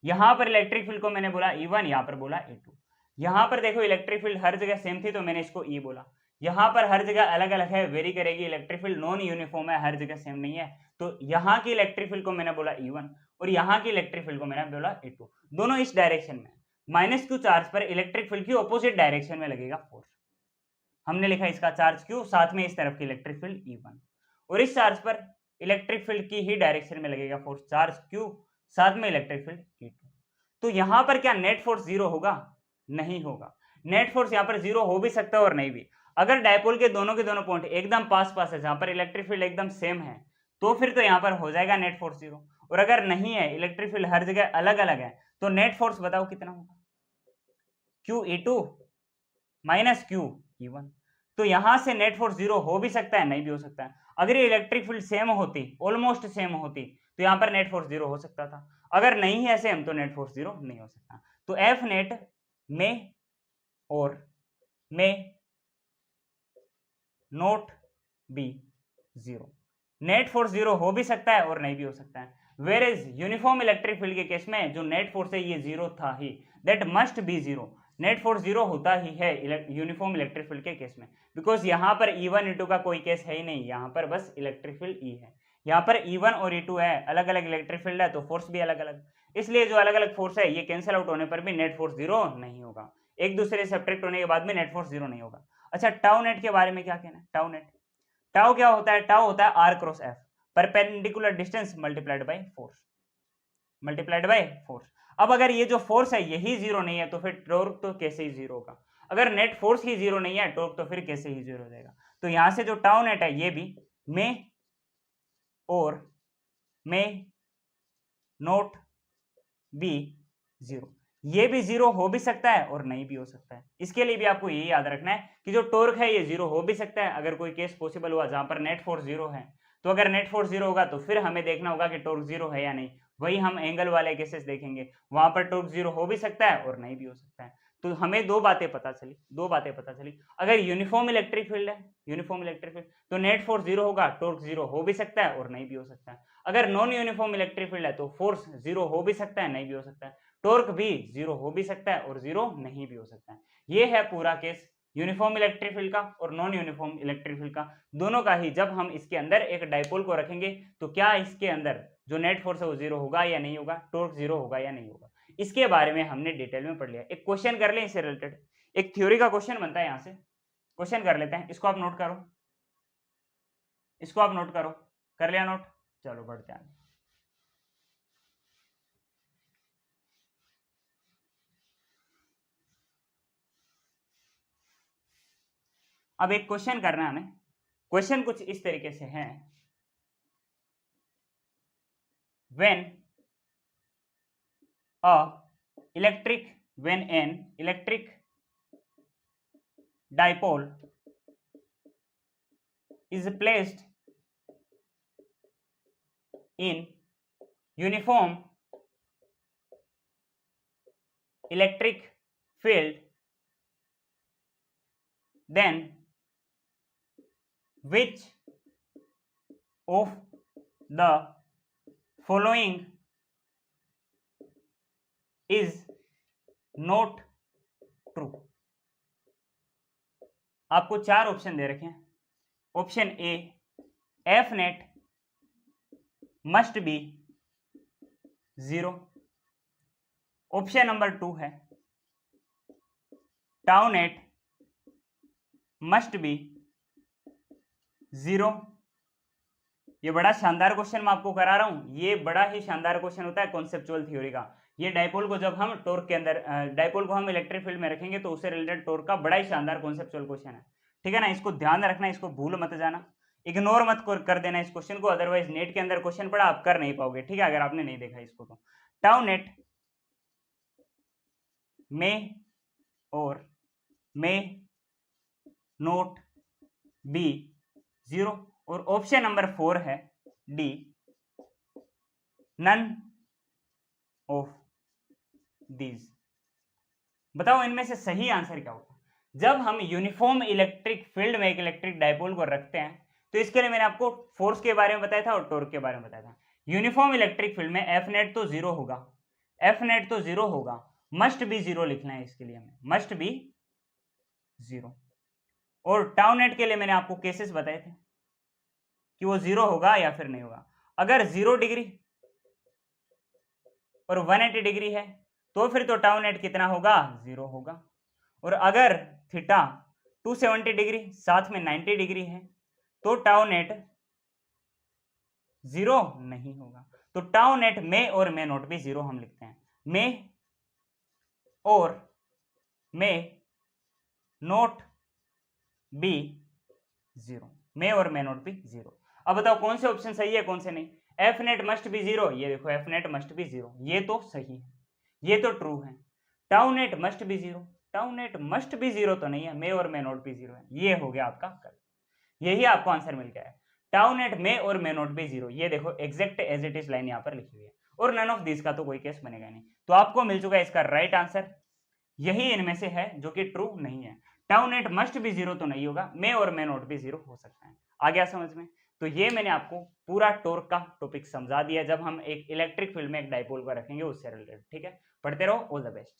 यहाँ पर इलेक्ट्रिक फील्ड को मैंने बोला E1, यहाँ पर बोला E2। यहाँ पर देखो इलेक्ट्रिक फील्ड हर जगह सेम थी तो मैंने इसको E बोला। यहाँ पर हर जगह अलग अलग है, वेरी करेगी। इलेक्ट्रिक फील्ड नॉन यूनिफॉर्म है, हर जगह सेम नहीं है, तो यहाँ की इलेक्ट्रिक फील्ड को मैंने बोला E1 और यहाँ की इलेक्ट्रिक फील्ड को मैंने बोला E2। दोनों इस डायरेक्शन में। -q चार्ज पर इलेक्ट्रिक फील्ड की ऑपोजिट डायरेक्शन में लगेगा फोर्स। हमने लिखा इसका चार्ज Q, साथ में इस तरफ की इलेक्ट्रिक फील्ड E1 और इस चार्ज पर इलेक्ट्रिक फील्ड की ही डायरेक्शन में लगेगा फोर्स, चार्ज Q साथ में इलेक्ट्रिक फील्ड E2। तो यहाँ पर क्या नेट फोर्स 0 होगा, नहीं होगा। नेट फोर्स यहाँ पर 0 हो भी सकता है और नहीं भी। अगर डायपोल के दोनों पॉइंट एकदम पास पास है, जहां पर इलेक्ट्रिक फील्ड एकदम सेम है, तो फिर तो यहाँ पर हो जाएगा नेट फोर्स 0। और अगर नहीं है, इलेक्ट्रिक फील्ड हर जगह अलग अलग है, तो नेट फोर्स बताओ कितना होगा, QE2 -QE1। तो यहां से नेट फोर्स 0 हो भी सकता है, नहीं भी हो सकता है। अगर ये इलेक्ट्रिक फील्ड सेम होती, ऑलमोस्ट सेम होती, तो यहाँ पर नेट फोर्स 0 हो सकता था। अगर नहीं है सेम तो नेट फोर्स 0 नहीं हो सकता। तो एफ नेट में और में नोट बी 0। नेट फोर्स 0 हो भी सकता है और नहीं भी हो सकता है। Where is uniform electric field के केस में जो नेट फोर्स है ये 0 था ही, that must be 0। Net force 0 होता ही है यूनिफॉर्म इलेक्ट्रिक फील्ड के केस में, बिकॉज यहाँ पर E1 E2 का कोई केस है ही नहीं, यहाँ पर बस इलेक्ट्रिक फील्ड E है। यहाँ पर E1 और E2 है, अलग अलग इलेक्ट्रिक फील्ड है तो फोर्स भी अलग अलग, इसलिए जो अलग अलग फोर्स है ये कैंसिल आउट होने पर भी नेट फोर्स जीरो नहीं होगा, एक दूसरे से सब्ट्रैक्ट होने के बाद में नेट फोर्स जीरो नहीं होगा। अच्छा, टाउ नेट के बारे में क्या कहना है? टाउ नेट, टाउ क्या होता है? टाउ होता है r cross F, perpendicular distance multiplied by force, multiplied by force. अब अगर ये जो फोर्स है यही जीरो नहीं है तो फिर टॉर्क तो कैसे ही जीरो होगा? अगर नेट फोर्स ही जीरो नहीं है टॉर्क तो फिर कैसे ही जीरो हो जाएगा? तो यहां से जो टाउ नेट है ये भी में और में नोट बी जीरो, ये भी जीरो हो भी सकता है और नहीं भी हो सकता है। इसके लिए भी आपको ये याद रखना है कि जो टॉर्क है ये जीरो हो भी सकता है अगर कोई केस पॉसिबल हुआ जहां पर नेट फोर्स जीरो है, तो अगर नेट फोर्स जीरो होगा तो फिर हमें देखना होगा कि टॉर्क जीरो है या नहीं, वही हम एंगल वाले केसेस देखेंगे, वहां पर टॉर्क जीरो हो भी सकता है और नहीं भी हो सकता है। तो हमें दो बातें पता चली, अगर यूनिफॉर्म इलेक्ट्रिक फील्ड है, यूनिफॉर्म इलेक्ट्रिक फील्ड, तो नेट फोर्स जीरो होगा, टॉर्क जीरो हो भी सकता है और नहीं भी हो सकता है। अगर नॉन यूनिफॉर्म इलेक्ट्रिक फील्ड है तो फोर्स जीरो हो भी सकता है, नहीं भी हो सकता है, टॉर्क भी जीरो हो भी सकता है और जीरो नहीं भी हो सकता है। ये है पूरा केस यूनिफॉर्म इलेक्ट्रिक फील्ड का और नॉन यूनिफॉर्म इलेक्ट्रिक फील्ड का, दोनों का ही। जब हम इसके अंदर एक डाइपोल को रखेंगे तो क्या इसके अंदर जो नेट फोर्स है वो जीरो होगा या नहीं होगा, टॉर्क जीरो होगा या नहीं होगा, इसके बारे में हमने डिटेल में पढ़ लिया। एक क्वेश्चन कर ले इससे रिलेटेड, एक थ्योरी का क्वेश्चन बनता है, यहां से क्वेश्चन कर लेते हैं, इसको आप नोट करो, इसको आप नोट करो, कर लिया नोट? चलो बढ़ते हैं। अब एक क्वेश्चन करना है हमें, क्वेश्चन कुछ इस तरीके से है, when an electric dipole is placed in uniform electric field, then which of the following is not true? आपको चार ऑप्शन दे रखे हैं। Option A, F net must be zero. Option number 2 है tau net must be zero. ये बड़ा शानदार question मैं आपको करा रहा हूं, ये बड़ा ही शानदार क्वेश्चन होता है कॉन्सेप्चुअल थ्योरी का। ये डाइपोल को जब हम टॉर्क के अंदर, डाइपोल को हम इलेक्ट्रिक फील्ड में रखेंगे तो उससे रिलेटेड टॉर्क का बड़ा ही शानदार कॉन्सेप्चुअल क्वेश्चन है, ठीक है ना? इसको ध्यान रखना, इसको भूल मत जाना, इग्नोर मत कर देना इस क्वेश्चन को, अदरवाइज नेट के अंदर क्वेश्चन पड़ा आप कर नहीं पाओगे, ठीक है, अगर आपने नहीं देखा इसको तो। टाउ नेट में और में नोट बी जीरो, और ऑप्शन नंबर 4 है डी, नन ऑफ दीज। बताओ इनमें से सही आंसर क्या होगा? जब हम यूनिफॉर्म इलेक्ट्रिक फील्ड में एक इलेक्ट्रिक डाइपोल को रखते हैं तो इसके लिए मैंने आपको फोर्स के बारे में बताया था और टॉर्क के बारे में बताया था। यूनिफॉर्म इलेक्ट्रिक फील्ड में एफ नेट तो जीरो होगा, एफ नेट तो जीरो होगा, मस्ट बी जीरो लिखना है इसके लिए हमें, मस्ट बी जीरो। और टाउ नेट के लिए मैंने आपको केसेस बताए थे कि वो जीरो होगा या फिर नहीं होगा। अगर 0 डिग्री और 180 डिग्री है तो फिर तो टाउ नेट कितना होगा? जीरो होगा। और अगर थीटा 270 डिग्री साथ में 90 डिग्री है तो टाउ नेट जीरो नहीं होगा। तो टाउ नेट में और में नोट भी जीरो हम लिखते हैं, में और में नोट बी जीरो, में और में नोट बी जीरो। अब बताओ कौन से ऑप्शन सही है कौन से नहीं? F net must be zero, ये देखो F net must be zero, ये तो सही है, ये तो ट्रू है। Tau net must be zero, tau net must be zero तो नहीं है, में और में नोट बी जीरो है, ये हो गया आपका करेक्ट, यही आपको आंसर मिल गया है। टाउ नेट में और में नोट बी जीरो, ये देखो exact as it is line यहाँ पर लिखी हुई है, और नन ऑफ दिस का तो कोई केस बनेगा नहीं। तो आपको मिल चुका है इसका राइट आंसर, यही इनमें से है जो कि ट्रू नहीं है। Tau net must be zero तो नहीं होगा, में और में नोट बी जीरो हो सकता है। आ गया समझ में? तो ये मैंने आपको पूरा टॉर्क का टॉपिक समझा दिया जब हम एक इलेक्ट्रिक फील्ड में एक डाइपोल को रखेंगे उससे रिलेटेड, ठीक है? पढ़ते रहो, ऑल द बेस्ट।